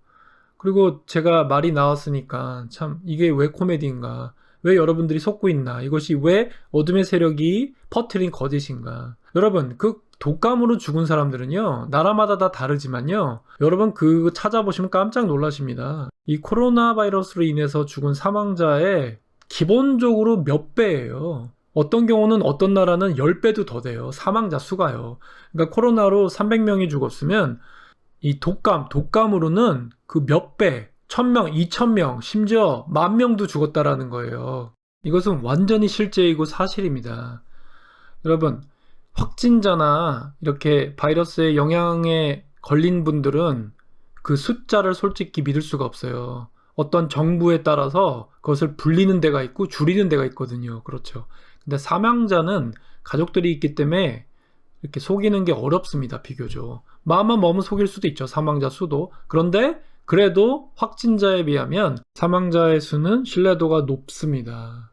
그리고 제가 말이 나왔으니까 참 이게 왜 코미디인가? 왜 여러분들이 속고 있나? 이것이 왜 어둠의 세력이 퍼뜨린 거짓인가? 여러분 그 독감으로 죽은 사람들은요 나라마다 다 다르지만요 여러분 그거 찾아보시면 깜짝 놀라십니다. 이 코로나 바이러스로 인해서 죽은 사망자의 기본적으로 몇 배예요. 어떤 경우는 어떤 나라는 10배도 더 돼요. 사망자 수가요. 그러니까 코로나로 300명이 죽었으면 이 독감으로는 그 몇 배, 1000명, 2000명, 심지어 10,000명도 죽었다라는 거예요. 이것은 완전히 실제이고 사실입니다. 여러분, 확진자나 이렇게 바이러스의 영향에 걸린 분들은 그 숫자를 솔직히 믿을 수가 없어요. 어떤 정부에 따라서 그것을 불리는 데가 있고 줄이는 데가 있거든요. 그렇죠. 근데 사망자는 가족들이 있기 때문에 이렇게 속이는 게 어렵습니다. 비교적. 마음만 먹으면 속일 수도 있죠. 사망자 수도. 그런데 그래도 확진자에 비하면 사망자의 수는 신뢰도가 높습니다.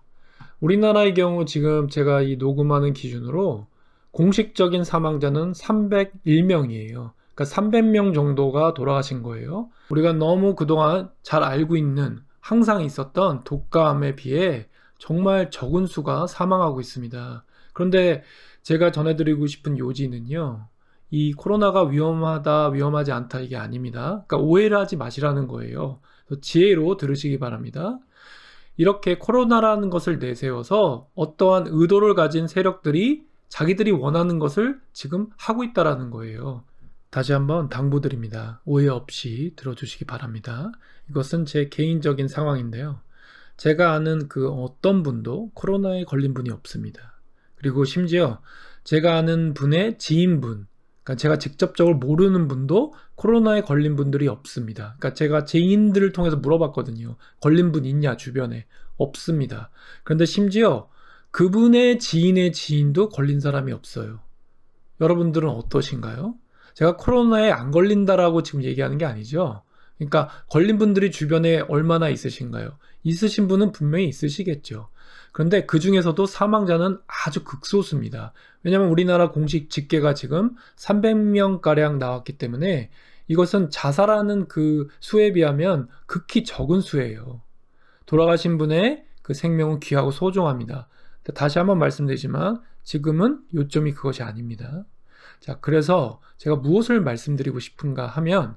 우리나라의 경우 지금 제가 이 녹음하는 기준으로 공식적인 사망자는 301명이에요. 그러니까 300명 정도가 돌아가신 거예요. 우리가 너무 그동안 잘 알고 있는 항상 있었던 독감에 비해 정말 적은 수가 사망하고 있습니다. 그런데 제가 전해드리고 싶은 요지는요, 이 코로나가 위험하다, 위험하지 않다 이게 아닙니다. 그러니까 오해를 하지 마시라는 거예요. 지혜로 들으시기 바랍니다. 이렇게 코로나라는 것을 내세워서 어떠한 의도를 가진 세력들이 자기들이 원하는 것을 지금 하고 있다라는 거예요. 다시 한번 당부드립니다. 오해 없이 들어주시기 바랍니다. 이것은 제 개인적인 상황인데요. 제가 아는 그 어떤 분도 코로나에 걸린 분이 없습니다. 그리고 심지어 제가 아는 분의 지인분, 그러니까 제가 직접적으로 모르는 분도 코로나에 걸린 분들이 없습니다. 그러니까 제가 지인들을 통해서 물어봤거든요. 걸린 분 있냐 주변에. 없습니다. 그런데 심지어 그분의 지인의 지인도 걸린 사람이 없어요. 여러분들은 어떠신가요? 제가 코로나에 안 걸린다라고 지금 얘기하는 게 아니죠. 그러니까 걸린 분들이 주변에 얼마나 있으신가요? 있으신 분은 분명히 있으시겠죠. 그런데 그 중에서도 사망자는 아주 극소수입니다. 왜냐하면 우리나라 공식 집계가 지금 300명가량 나왔기 때문에 이것은 자살하는 그 수에 비하면 극히 적은 수예요. 돌아가신 분의 그 생명은 귀하고 소중합니다. 다시 한번 말씀드리지만 지금은 요점이 그것이 아닙니다. 자, 그래서 제가 무엇을 말씀드리고 싶은가 하면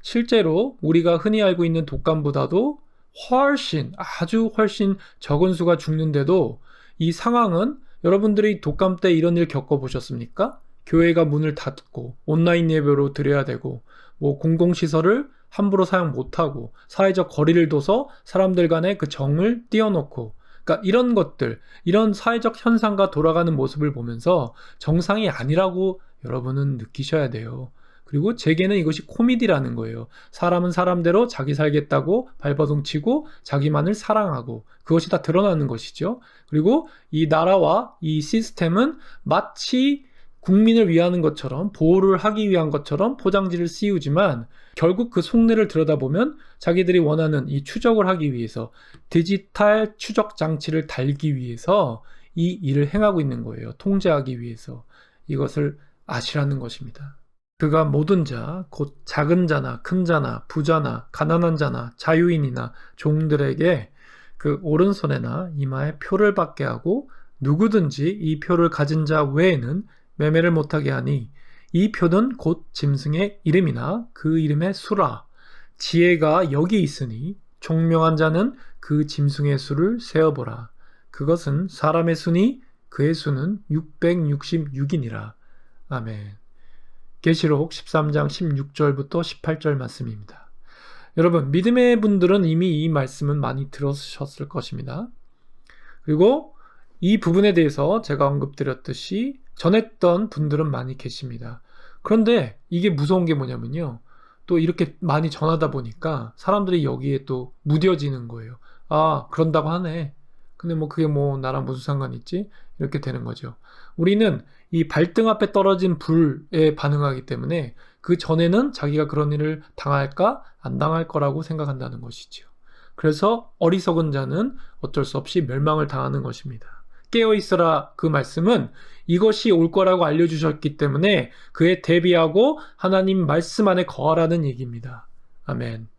실제로 우리가 흔히 알고 있는 독감보다도 아주 훨씬 적은 수가 죽는데도 이 상황은 여러분들이 독감 때 이런 일 겪어보셨습니까? 교회가 문을 닫고 온라인 예배로 드려야 되고 뭐 공공시설을 함부로 사용 못하고 사회적 거리를 둬서 사람들 간의 그 정을 띄워놓고 그러니까 이런 것들, 이런 사회적 현상과 돌아가는 모습을 보면서 정상이 아니라고 여러분은 느끼셔야 돼요. 그리고 제게는 이것이 코미디라는 거예요. 사람은 사람대로 자기 살겠다고 발버둥 치고 자기만을 사랑하고 그것이 다 드러나는 것이죠. 그리고 이 나라와 이 시스템은 마치 국민을 위하는 것처럼 보호를 하기 위한 것처럼 포장지를 씌우지만 결국 그 속내를 들여다보면 자기들이 원하는 이 추적을 하기 위해서 디지털 추적 장치를 달기 위해서 이 일을 행하고 있는 거예요. 통제하기 위해서. 이것을 아시라는 것입니다. 그가 모든 자, 곧 작은 자나 큰 자나 부자나 가난한 자나 자유인이나 종들에게 그 오른손에나 이마에 표를 받게 하고 누구든지 이 표를 가진 자 외에는 매매를 못하게 하니 이 표는 곧 짐승의 이름이나 그 이름의 수라. 지혜가 여기 있으니 총명한 자는 그 짐승의 수를 세어보라. 그것은 사람의 수니 그의 수는 666이니라. 아멘. 계시록 13장 16절부터 18절 말씀입니다. 여러분, 믿음의 분들은 이미 이 말씀은 많이 들으셨을 것입니다. 그리고 이 부분에 대해서 제가 언급드렸듯이 전했던 분들은 많이 계십니다. 그런데 이게 무서운 게 뭐냐면요. 또 이렇게 많이 전하다 보니까 사람들이 여기에 또 무뎌지는 거예요. 아, 그런다고 하네. 근데 뭐 그게 뭐 나랑 무슨 상관이 있지? 이렇게 되는 거죠. 우리는 이 발등 앞에 떨어진 불에 반응하기 때문에 그 전에는 자기가 그런 일을 당할까 안 당할 거라고 생각한다는 것이죠. 그래서 어리석은 자는 어쩔 수 없이 멸망을 당하는 것입니다. 깨어있으라 그 말씀은 이것이 올 거라고 알려주셨기 때문에 그에 대비하고 하나님 말씀 안에 거하라는 얘기입니다. 아멘.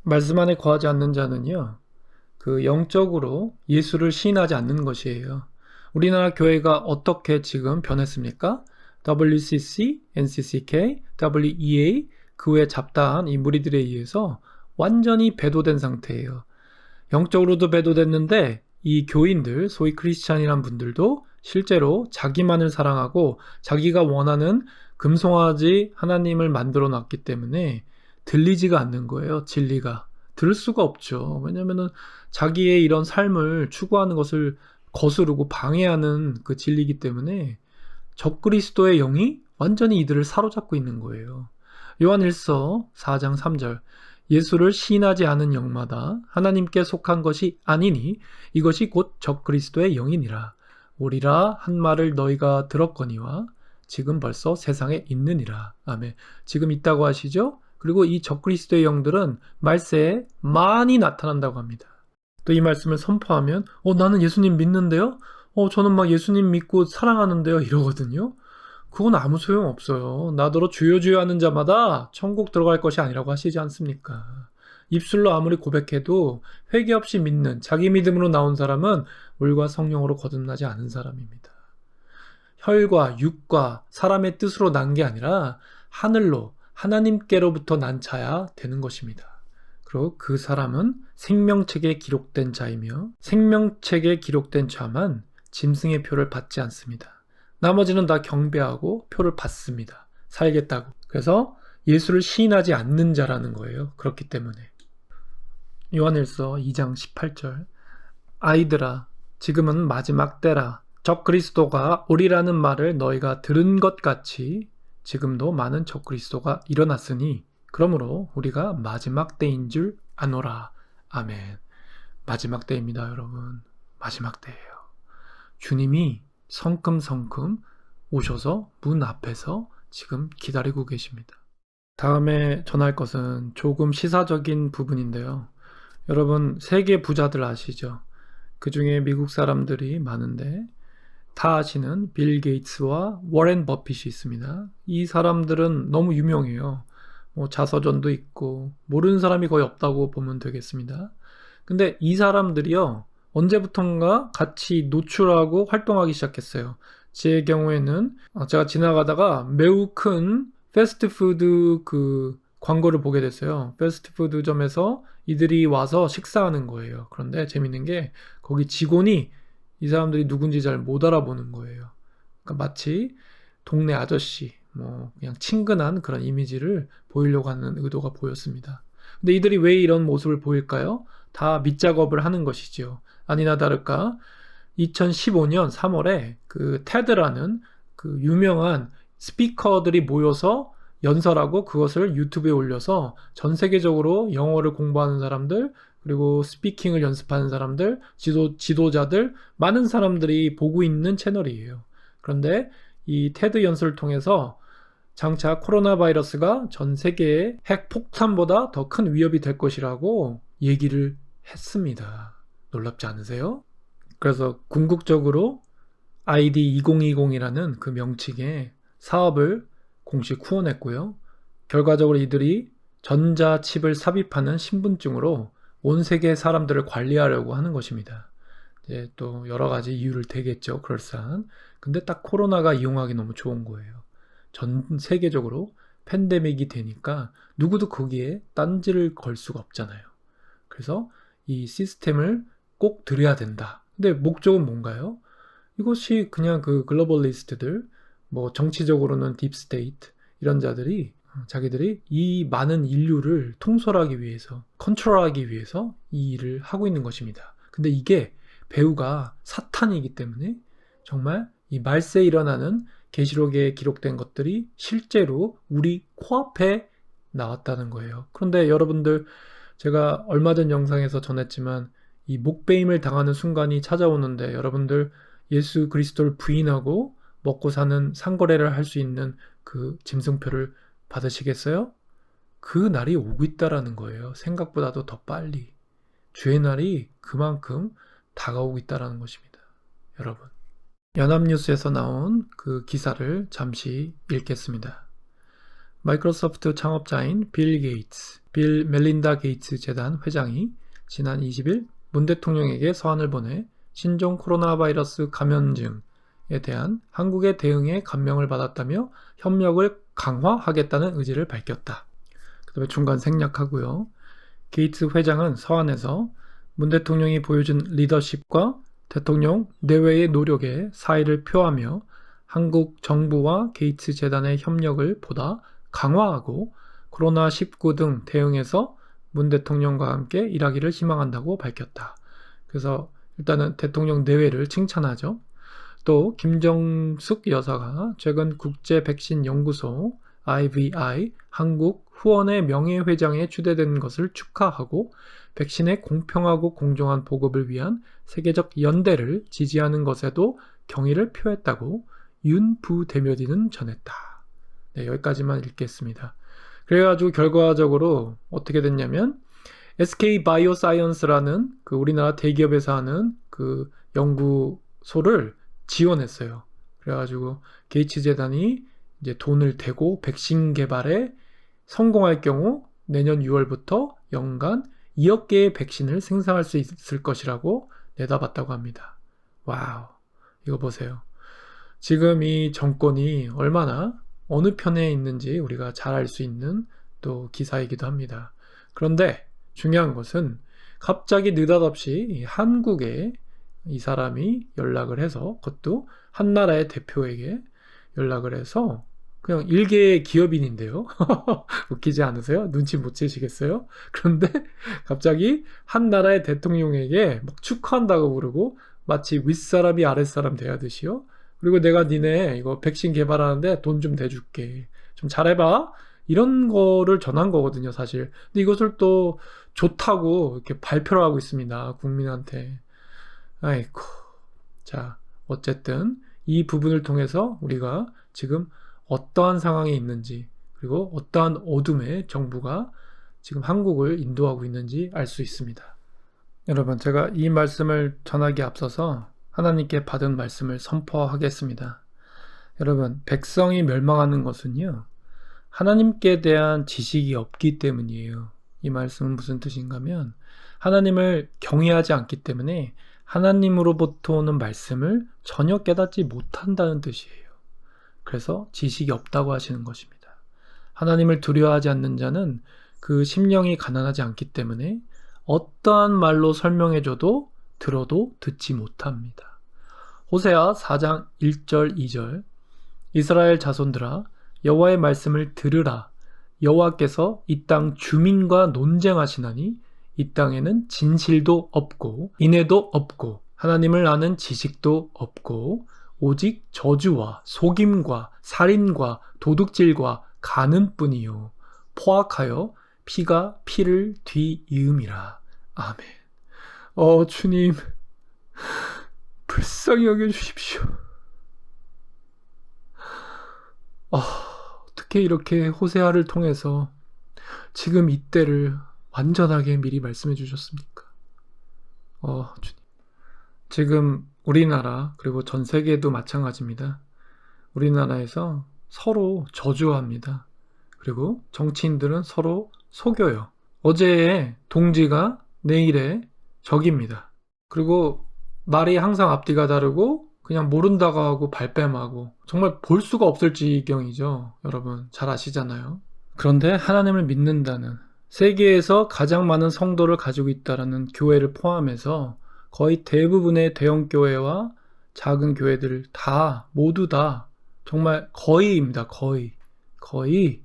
말씀 안에 거하지 않는 자는요, 그 영적으로 예수를 시인하지 않는 것이에요. 우리나라 교회가 어떻게 지금 변했습니까? WCC, NCCK, WEA, 그 외 잡다한 이 무리들에 의해서 완전히 배도된 상태예요. 영적으로도 배도됐는데 이 교인들, 소위 크리스찬이란 분들도 실제로 자기만을 사랑하고 자기가 원하는 금송아지 하나님을 만들어 놨기 때문에 들리지가 않는 거예요. 진리가. 들을 수가 없죠. 왜냐면은 자기의 이런 삶을 추구하는 것을 거스르고 방해하는 그 진리이기 때문에 적그리스도의 영이 완전히 이들을 사로잡고 있는 거예요. 요한일서 4장 3절 예수를 시인하지 않은 영마다 하나님께 속한 것이 아니니 이것이 곧 적그리스도의 영이니라. 오리라 한 말을 너희가 들었거니와 지금 벌써 세상에 있느니라. 아멘. 지금 있다고 하시죠? 그리고 이 적그리스도의 영들은 말세에 많이 나타난다고 합니다. 또 이 말씀을 선포하면 나는 예수님 믿는데요? 저는 막 예수님 믿고 사랑하는데요? 이러거든요. 그건 아무 소용 없어요. 나더러 주여 주여 하는 자마다 천국 들어갈 것이 아니라고 하시지 않습니까? 입술로 아무리 고백해도 회개 없이 믿는 자기 믿음으로 나온 사람은 물과 성령으로 거듭나지 않은 사람입니다. 혈과 육과 사람의 뜻으로 난 게 아니라 하늘로 하나님께로부터 난 자야 되는 것입니다. 그리고 그 사람은 생명책에 기록된 자이며 생명책에 기록된 자만 짐승의 표를 받지 않습니다. 나머지는 다 경배하고 표를 받습니다. 살겠다고. 그래서 예수를 시인하지 않는 자라는 거예요. 그렇기 때문에. 요한일서 2장 18절 아이들아 지금은 마지막 때라 적그리스도가 오리라는 말을 너희가 들은 것 같이 지금도 많은 적그리스도가 일어났으니 그러므로 우리가 마지막 때인 줄 아노라. 아멘. 마지막 때입니다, 여러분. 마지막 때예요. 주님이 성큼성큼 오셔서 문 앞에서 지금 기다리고 계십니다. 다음에 전할 것은 조금 시사적인 부분인데요. 여러분 세계 부자들 아시죠? 그 중에 미국 사람들이 많은데 다 아시는 빌 게이츠와 워렌 버핏이 있습니다. 이 사람들은 너무 유명해요. 자서전도 있고 모르는 사람이 거의 없다고 보면 되겠습니다. 근데 이 사람들이요 언제부턴가 같이 노출하고 활동하기 시작했어요. 제 경우에는 제가 지나가다가 매우 큰 패스트푸드 그 광고를 보게 됐어요. 패스트푸드점에서 이들이 와서 식사하는 거예요. 그런데 재밌는 게 거기 직원이 이 사람들이 누군지 잘 못 알아보는 거예요. 그러니까 마치 동네 아저씨, 그냥 친근한 그런 이미지를 보이려고 하는 의도가 보였습니다. 근데 이들이 왜 이런 모습을 보일까요? 다 밑작업을 하는 것이죠. 아니나 다를까 2015년 3월에 그 테드라는 그 유명한 스피커들이 모여서 연설하고 그것을 유튜브에 올려서 전 세계적으로 영어를 공부하는 사람들 그리고 스피킹을 연습하는 사람들, 지도자들 많은 사람들이 보고 있는 채널이에요. 그런데 이 테드 연설을 통해서 장차 코로나 바이러스가 전 세계의 핵폭탄보다 더 큰 위협이 될 것이라고 얘기를 했습니다. 놀랍지 않으세요? 그래서 궁극적으로 ID 2020이라는 그 명칭의 사업을 공식 후원했고요. 결과적으로 이들이 전자칩을 삽입하는 신분증으로 온 세계 사람들을 관리하려고 하는 것입니다. 이제 또 여러 가지 이유를 대겠죠. 그럴싸한. 근데 딱 코로나가 이용하기 너무 좋은 거예요. 전 세계적으로 팬데믹이 되니까 누구도 거기에 딴지를 걸 수가 없잖아요. 그래서 이 시스템을 꼭 들여야 된다. 근데 목적은 뭔가요? 이것이 그냥 그 글로벌리스트들, 정치적으로는 딥스테이트 이런 자들이 자기들이 이 많은 인류를 통솔하기 위해서, 컨트롤하기 위해서 이 일을 하고 있는 것입니다. 근데 이게 배우가 사탄이기 때문에 정말 이 말세에 일어나는 계시록에 기록된 것들이 실제로 우리 코앞에 나왔다는 거예요. 그런데 여러분들 제가 얼마 전 영상에서 전했지만 이 목배임을 당하는 순간이 찾아오는데 여러분들 예수 그리스도를 부인하고 먹고 사는 상거래를 할 수 있는 그 짐승표를 받으시겠어요? 그 날이 오고 있다라는 거예요. 생각보다도 더 빨리. 주의 날이 그만큼 다가오고 있다라는 것입니다. 여러분. 연합뉴스에서 나온 그 기사를 잠시 읽겠습니다. 마이크로소프트 창업자인 빌 게이츠, 빌 멜린다 게이츠 재단 회장이 지난 20일 문 대통령에게 서한을 보내 신종 코로나 바이러스 감염증에 대한 한국의 대응에 감명을 받았다며 협력을 강화하겠다는 의지를 밝혔다. 그 다음에 중간 생략하고요. 게이츠 회장은 서한에서 문 대통령이 보여준 리더십과 대통령 내외의 노력에 사의를 표하며 한국 정부와 게이츠 재단의 협력을 보다 강화하고 코로나19 등 대응에서 문 대통령과 함께 일하기를 희망한다고 밝혔다. 그래서 일단은 대통령 내외를 칭찬하죠. 또 김정숙 여사가 최근 국제 백신 연구소 IVI 한국 후원의 명예회장에 추대된 것을 축하하고 백신의 공평하고 공정한 보급을 위한 세계적 연대를 지지하는 것에도 경의를 표했다고 윤 부대변인은 전했다. 네, 여기까지만 읽겠습니다. 그래가지고 결과적으로 어떻게 됐냐면 SK 바이오사이언스라는 그 우리나라 대기업에서 하는 그 연구소를 지원했어요. 그래가지고 게이츠 재단이 이제 돈을 대고 백신 개발에 성공할 경우 내년 6월부터 연간 2억 개의 백신을 생산할 수 있을 것이라고 내다봤다고 합니다. 와우, 이거 보세요. 지금 이 정권이 얼마나 어느 편에 있는지 우리가 잘 알 수 있는 또 기사이기도 합니다. 그런데 중요한 것은 갑자기 느닷없이 이 한국에 이 사람이 연락을 해서, 그것도 한 나라의 대표에게 연락을 해서, 그냥 일개 기업인인데요. 웃기지 않으세요? 눈치 못 채시겠어요? 그런데 갑자기 한 나라의 대통령에게 막 축하한다고 그러고 마치 윗사람이 아랫사람 대하듯이요. 그리고 내가 니네 이거 백신 개발하는데 돈 좀 대줄게. 좀 잘해봐. 이런 거를 전한 거거든요, 사실. 근데 이것을 또 좋다고 이렇게 발표를 하고 있습니다, 국민한테. 아이고. 자, 어쨌든 이 부분을 통해서 우리가 지금 어떠한 상황에 있는지, 그리고 어떠한 어둠의 정부가 지금 한국을 인도하고 있는지 알 수 있습니다. 여러분, 제가 이 말씀을 전하기에 앞서서 하나님께 받은 말씀을 선포하겠습니다. 여러분, 백성이 멸망하는 것은요, 하나님께 대한 지식이 없기 때문이에요. 이 말씀은 무슨 뜻인가 하면, 하나님을 경외하지 않기 때문에 하나님으로부터 오는 말씀을 전혀 깨닫지 못한다는 뜻이에요. 그래서 지식이 없다고 하시는 것입니다. 하나님을 두려워하지 않는 자는 그 심령이 가난하지 않기 때문에 어떠한 말로 설명해줘도 들어도 듣지 못합니다. 호세아 4장 1절 2절 이스라엘 자손들아 여호와의 말씀을 들으라. 여호와께서 이 땅 주민과 논쟁하시나니 이 땅에는 진실도 없고 인애도 없고 하나님을 아는 지식도 없고 오직 저주와 속임과 살인과 도둑질과 간음뿐이요 포악하여 피가 피를 뒤이음이라. 아멘. 주님, 불쌍히 여겨주십시오. 어떻게 이렇게 호세아를 통해서 지금 이때를 완전하게 미리 말씀해 주셨습니까? 주님. 지금 우리나라, 그리고 전 세계도 마찬가지입니다. 우리나라에서 서로 저주합니다. 그리고 정치인들은 서로 속여요. 어제의 동지가 내일의 적입니다. 그리고 말이 항상 앞뒤가 다르고 그냥 모른다고 하고 발뺌하고 정말 볼 수가 없을 지경이죠. 여러분 잘 아시잖아요. 그런데 하나님을 믿는다는, 세계에서 가장 많은 성도를 가지고 있다는 교회를 포함해서 거의 대부분의 대형 교회와 작은 교회들 모두 다 정말 거의입니다. 거의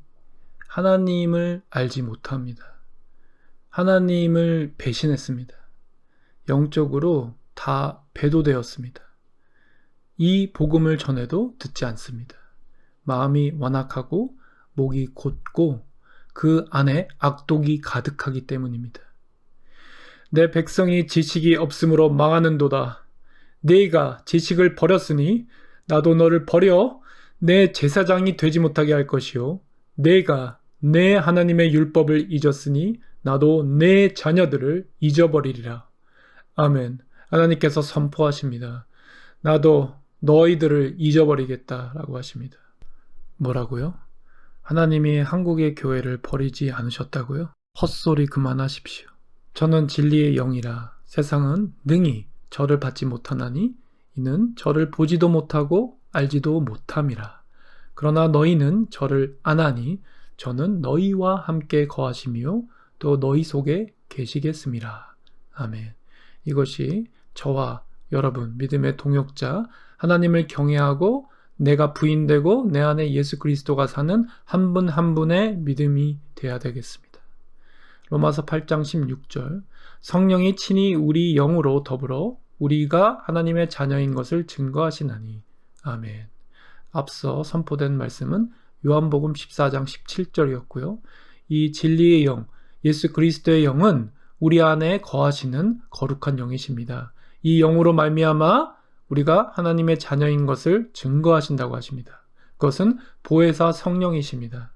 하나님을 알지 못합니다. 하나님을 배신했습니다. 영적으로 다 배도되었습니다. 이 복음을 전해도 듣지 않습니다. 마음이 완악하고 목이 곧고 그 안에 악독이 가득하기 때문입니다. 내 백성이 지식이 없으므로 망하는도다. 네가 지식을 버렸으니 나도 너를 버려 내 제사장이 되지 못하게 할 것이요 네가 내 하나님의 율법을 잊었으니 나도 내 자녀들을 잊어버리리라. 아멘. 하나님께서 선포하십니다. 나도 너희들을 잊어버리겠다라고 하십니다. 뭐라고요? 하나님이 한국의 교회를 버리지 않으셨다고요? 헛소리 그만하십시오. 저는 진리의 영이라 세상은 능히 저를 받지 못하나니 이는 저를 보지도 못하고 알지도 못함이라. 그러나 너희는 저를 아나니 저는 너희와 함께 거하시며 또 너희 속에 계시겠음이라. 아멘. 이것이 저와 여러분 믿음의 동역자, 하나님을 경외하고 내가 부인되고 내 안에 예수 그리스도가 사는 한 분 한 분의 믿음이 되어야 되겠습니다. 로마서 8장 16절 성령이 친히 우리 영으로 더불어 우리가 하나님의 자녀인 것을 증거하시나니. 아멘. 앞서 선포된 말씀은 요한복음 14장 17절이었고요. 이 진리의 영, 예수 그리스도의 영은 우리 안에 거하시는 거룩한 영이십니다. 이 영으로 말미암아 우리가 하나님의 자녀인 것을 증거하신다고 하십니다. 그것은 보혜사 성령이십니다.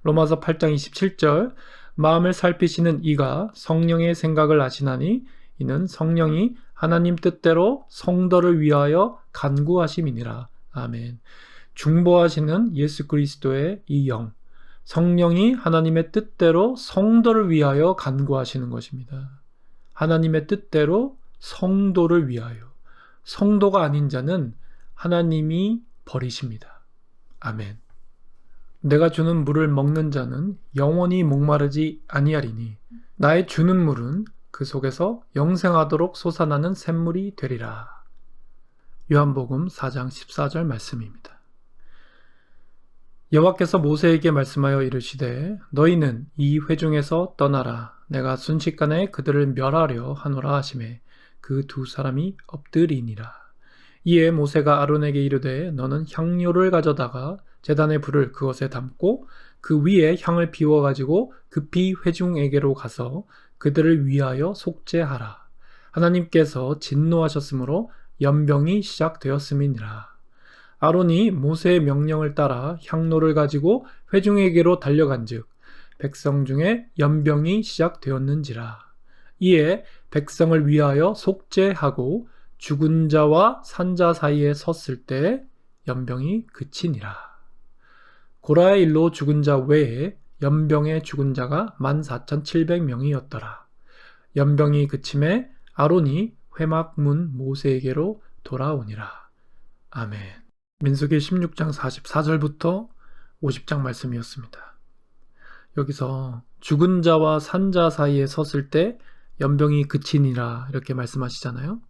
로마서 8장 27절 마음을 살피시는 이가 성령의 생각을 아시나니 이는 성령이 하나님 뜻대로 성도를 위하여 간구하심이니라. 아멘. 중보하시는 예수 그리스도의 이 영, 성령이 하나님의 뜻대로 성도를 위하여 간구하시는 것입니다. 하나님의 뜻대로 성도를 위하여. 성도가 아닌 자는 하나님이 버리십니다. 아멘. 내가 주는 물을 먹는 자는 영원히 목마르지 아니하리니 나의 주는 물은 그 속에서 영생하도록 솟아나는 샘물이 되리라. 요한복음 4장 14절 말씀입니다. 여호와께서 모세에게 말씀하여 이르시되 너희는 이 회중에서 떠나라. 내가 순식간에 그들을 멸하려 하노라 하시매 그 두 사람이 엎드리니라. 이에 모세가 아론에게 이르되 너는 향료를 가져다가 제단의 불을 그것에 담고 그 위에 향을 피워 가지고 급히 회중에게로 가서 그들을 위하여 속죄하라. 하나님께서 진노하셨으므로 연병이 시작되었음이니라. 아론이 모세의 명령을 따라 향로를 가지고 회중에게로 달려간즉 백성 중에 연병이 시작되었는지라. 이에 백성을 위하여 속죄하고 죽은 자와 산 자 사이에 섰을 때 연병이 그치니라. 고라의 일로 죽은 자 외에 연병에 죽은 자가 14,700명이었더라. 연병이 그침에 아론이 회막문 모세에게로 돌아오니라. 아멘. 민수기 16장 44절부터 50장 말씀이었습니다. 여기서 죽은 자와 산 자 사이에 섰을 때 연병이 그치니라 이렇게 말씀하시잖아요.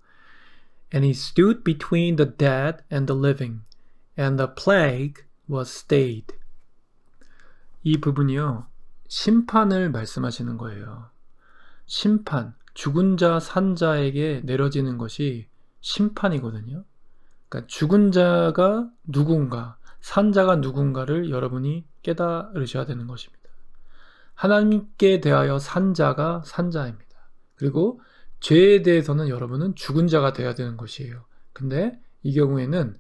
And he stood between the dead and the living, and the plague was stayed. 이 부분이요, 심판을 말씀하시는 거예요. 심판, 죽은 자, 산 자에게 내려지는 것이 심판이거든요. 그러니까 죽은 자가 누군가, 산 자가 누군가를 여러분이 깨달으셔야 되는 것입니다. 하나님께 대하여 산 자가 산 자입니다. 그리고 죄에 대해서는 여러분은 죽은 자가 되어야 되는 것이에요. 근데 이 경우에는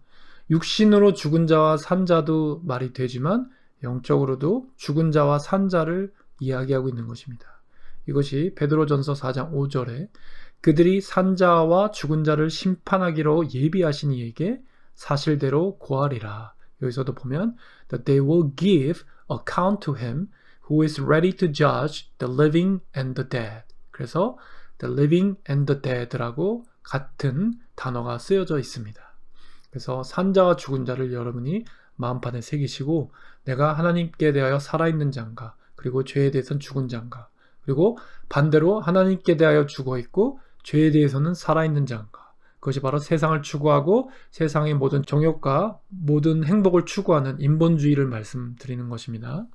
육신으로 죽은 자와 산 자도 말이 되지만 영적으로도 죽은 자와 산 자를 이야기하고 있는 것입니다. 이것이 베드로전서 4장 5절에 그들이 산 자와 죽은 자를 심판하기로 예비하신 이에게 사실대로 고하리라. 여기서도 보면 that they will give account to him who is ready to judge the living and the dead. 그래서 the living and the dead라고 같은 단어가 쓰여져 있습니다. 그래서 산자와 죽은 자를 여러분이 마음판에 새기시고 내가 하나님께 대하여 살아있는 자인가, 그리고 죄에 대해서는 죽은 자인가, 그리고 반대로 하나님께 대하여 죽어있고 죄에 대해서는 살아있는 자인가. 그것이 바로 세상을 추구하고 세상의 모든 정욕과 모든 행복을 추구하는 인본주의를 말씀드리는 것입니다.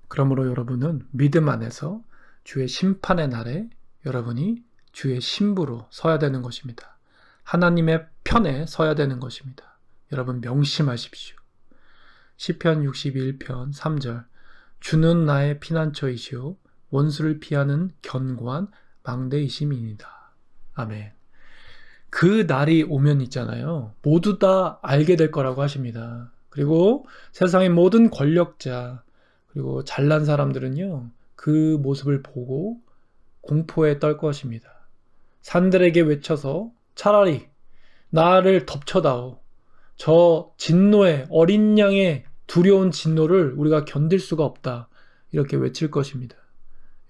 그러므로 여러분은 믿음 안에서 주의 심판의 날에 여러분이 주의 신부로 서야 되는 것입니다. 하나님의 편에 서야 되는 것입니다. 여러분 명심하십시오. 시편 61편 3절 주는 나의 피난처이시오 원수를 피하는 견고한 망대이심이니이다. 아멘. 그 날이 오면 있잖아요. 모두 다 알게 될 거라고 하십니다. 그리고 세상의 모든 권력자 그리고 잘난 사람들은요. 그 모습을 보고 공포에 떨 것입니다. 산들에게 외쳐서 차라리 나를 덮쳐다오. 저 진노의 어린 양의 두려운 진노를 우리가 견딜 수가 없다. 이렇게 외칠 것입니다.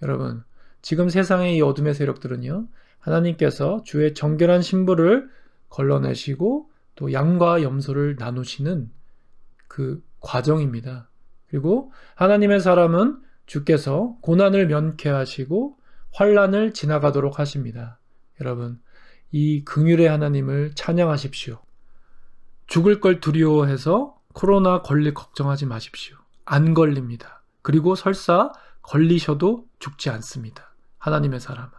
여러분, 지금 세상의 이 어둠의 세력들은요. 하나님께서 주의 정결한 신부를 걸러내시고 또 양과 염소를 나누시는 그 과정입니다. 그리고 하나님의 사람은 주께서 고난을 면케하시고 환난을 지나가도록 하십니다. 여러분, 이 긍휼의 하나님을 찬양하십시오. 죽을 걸 두려워해서 코로나 걸릴 걱정하지 마십시오. 안 걸립니다. 그리고 설사 걸리셔도 죽지 않습니다. 하나님의 사람은.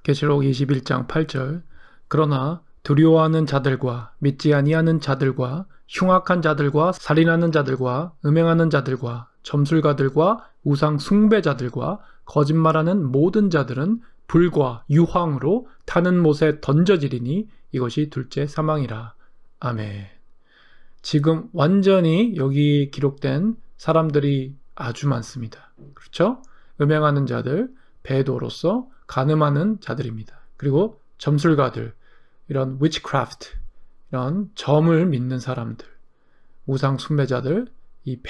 계시록 21장 8절 그러나 두려워하는 자들과 믿지 아니하는 자들과 흉악한 자들과 살인하는 자들과 음행하는 자들과 점술가들과 우상 숭배자들과 거짓말하는 모든 자들은 불과 유황으로 타는 못에 던져지리니 이것이 둘째 사망이라. 아멘. 지금 완전히 여기 기록된 사람들이 아주 많습니다. 그렇죠? 음행하는 자들, 배도로서 간음하는 자들입니다. 그리고 점술가들, 이런 witchcraft, 이런 점을 믿는 사람들, 우상 숭배자들, 이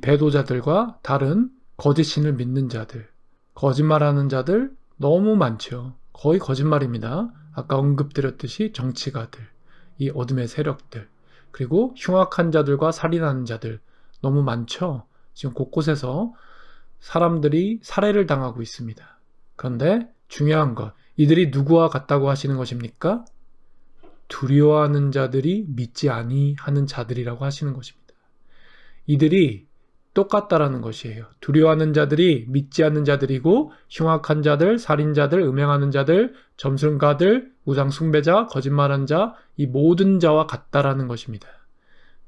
배도자들과 다른 거짓 신을 믿는 자들, 거짓말하는 자들 너무 많죠. 거의 거짓말입니다. 아까 언급드렸듯이 정치가들, 이 어둠의 세력들, 그리고 흉악한 자들과 살인하는 자들 너무 많죠. 지금 곳곳에서 사람들이 살해를 당하고 있습니다. 그런데 중요한 것, 이들이 누구와 같다고 하시는 것입니까? 두려워하는 자들이 믿지 아니하는 자들이라고 하시는 것입니다. 이들이 똑같다라는 것이에요. 두려워하는 자들이 믿지 않는 자들이고 흉악한 자들, 살인자들, 음행하는 자들, 점술가들, 우상 숭배자, 거짓말한 자, 이 모든 자와 같다라는 것입니다.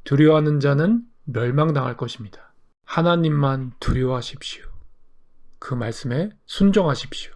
두려워하는 자는 멸망당할 것입니다. 하나님만 두려워하십시오. 그 말씀에 순종하십시오.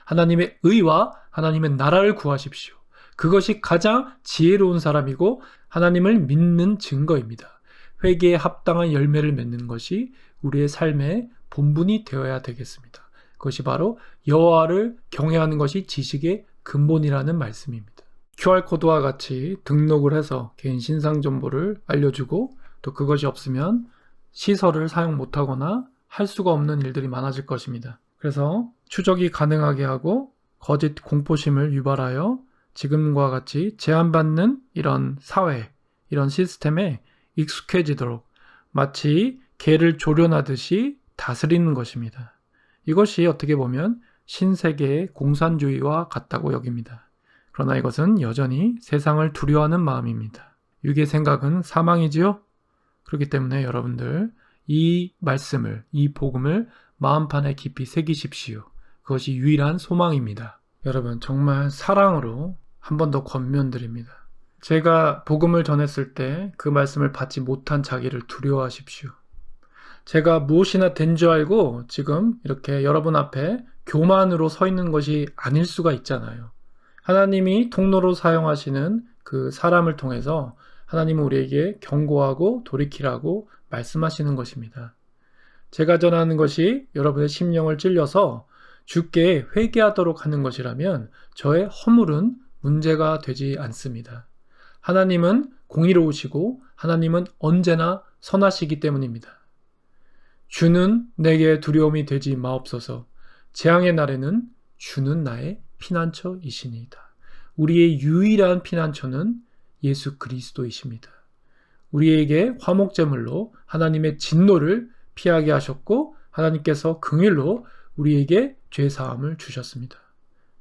하나님의 의와 하나님의 나라를 구하십시오. 그것이 가장 지혜로운 사람이고 하나님을 믿는 증거입니다. 회개에 합당한 열매를 맺는 것이 우리의 삶의 본분이 되어야 되겠습니다. 그것이 바로 여호와를 경외하는 것이 지식의 근본이라는 말씀입니다. QR코드와 같이 등록을 해서 개인 신상 정보를 알려주고 또 그것이 없으면 시설을 사용 못하거나 할 수가 없는 일들이 많아질 것입니다. 그래서 추적이 가능하게 하고 거짓 공포심을 유발하여 지금과 같이 제한받는 이런 사회, 이런 시스템에 익숙해지도록 마치 개를 조련하듯이 다스리는 것입니다. 이것이 어떻게 보면 신세계의 공산주의와 같다고 여깁니다. 그러나 이것은 여전히 세상을 두려워하는 마음입니다. 육의 생각은 사망이지요? 그렇기 때문에 여러분들 이 말씀을, 이 복음을 마음판에 깊이 새기십시오. 그것이 유일한 소망입니다. 여러분 정말 사랑으로 한 번 더 권면드립니다. 제가 복음을 전했을 때 그 말씀을 받지 못한 자기를 두려워하십시오. 제가 무엇이나 된 줄 알고 지금 이렇게 여러분 앞에 교만으로 서 있는 것이 아닐 수가 있잖아요. 하나님이 통로로 사용하시는 그 사람을 통해서 하나님은 우리에게 경고하고 돌이키라고 말씀하시는 것입니다. 제가 전하는 것이 여러분의 심령을 찔려서 주께 회개하도록 하는 것이라면 저의 허물은 문제가 되지 않습니다. 하나님은 공의로우시고 하나님은 언제나 선하시기 때문입니다. 주는 내게 두려움이 되지 마옵소서. 재앙의 날에는 주는 나의 피난처이시니이다. 우리의 유일한 피난처는 예수 그리스도이십니다. 우리에게 화목제물로 하나님의 진노를 피하게 하셨고 하나님께서 긍휼로 우리에게 죄사함을 주셨습니다.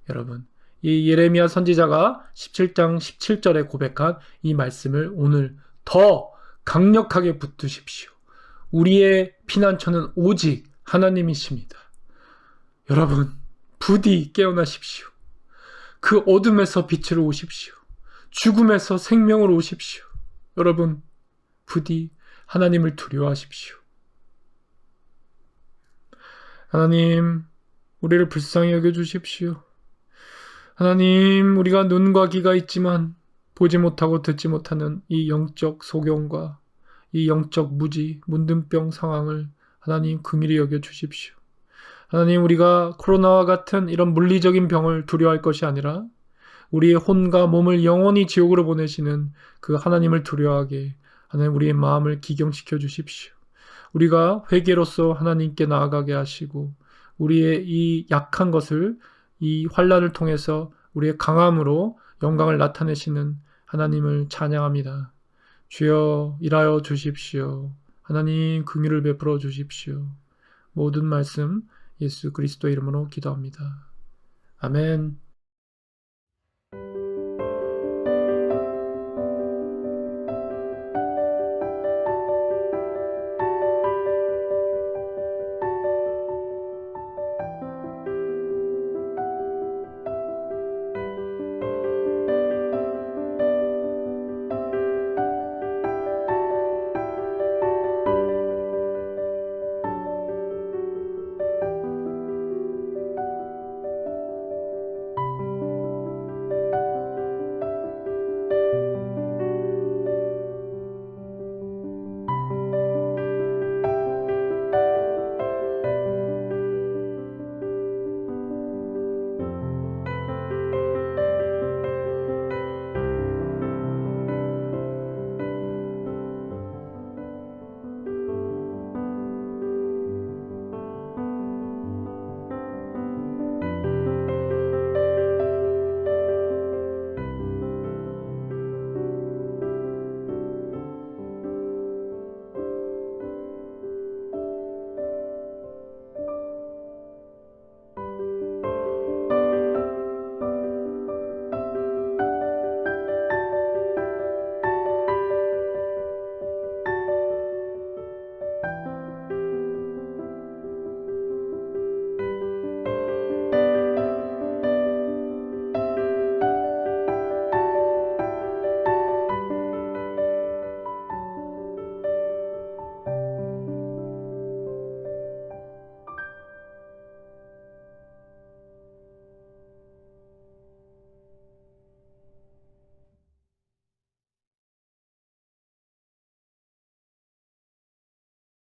여러분, 이 예레미야 선지자가 17장 17절에 고백한 이 말씀을 오늘 더 강력하게 붙드십시오. 우리의 피난처는 오직 하나님이십니다. 여러분, 부디 깨어나십시오. 그 어둠에서 빛으로 오십시오. 죽음에서 생명으로 오십시오. 여러분, 부디 하나님을 두려워하십시오. 하나님, 우리를 불쌍히 여겨주십시오. 하나님, 우리가 눈과 귀가 있지만 보지 못하고 듣지 못하는 이 영적 소경과 이 영적 무지, 문둥병 상황을 하나님 긍휼히 여겨주십시오. 하나님, 우리가 코로나와 같은 이런 물리적인 병을 두려워할 것이 아니라 우리의 혼과 몸을 영원히 지옥으로 보내시는 그 하나님을 두려워하게 하나님 우리의 마음을 기경시켜 주십시오. 우리가 회개로서 하나님께 나아가게 하시고 우리의 이 약한 것을 이 환난을 통해서 우리의 강함으로 영광을 나타내시는 하나님을 찬양합니다. 주여 일하여 주십시오. 하나님 긍휼을 베풀어 주십시오. 모든 말씀 예수 그리스도 이름으로 기도합니다. 아멘.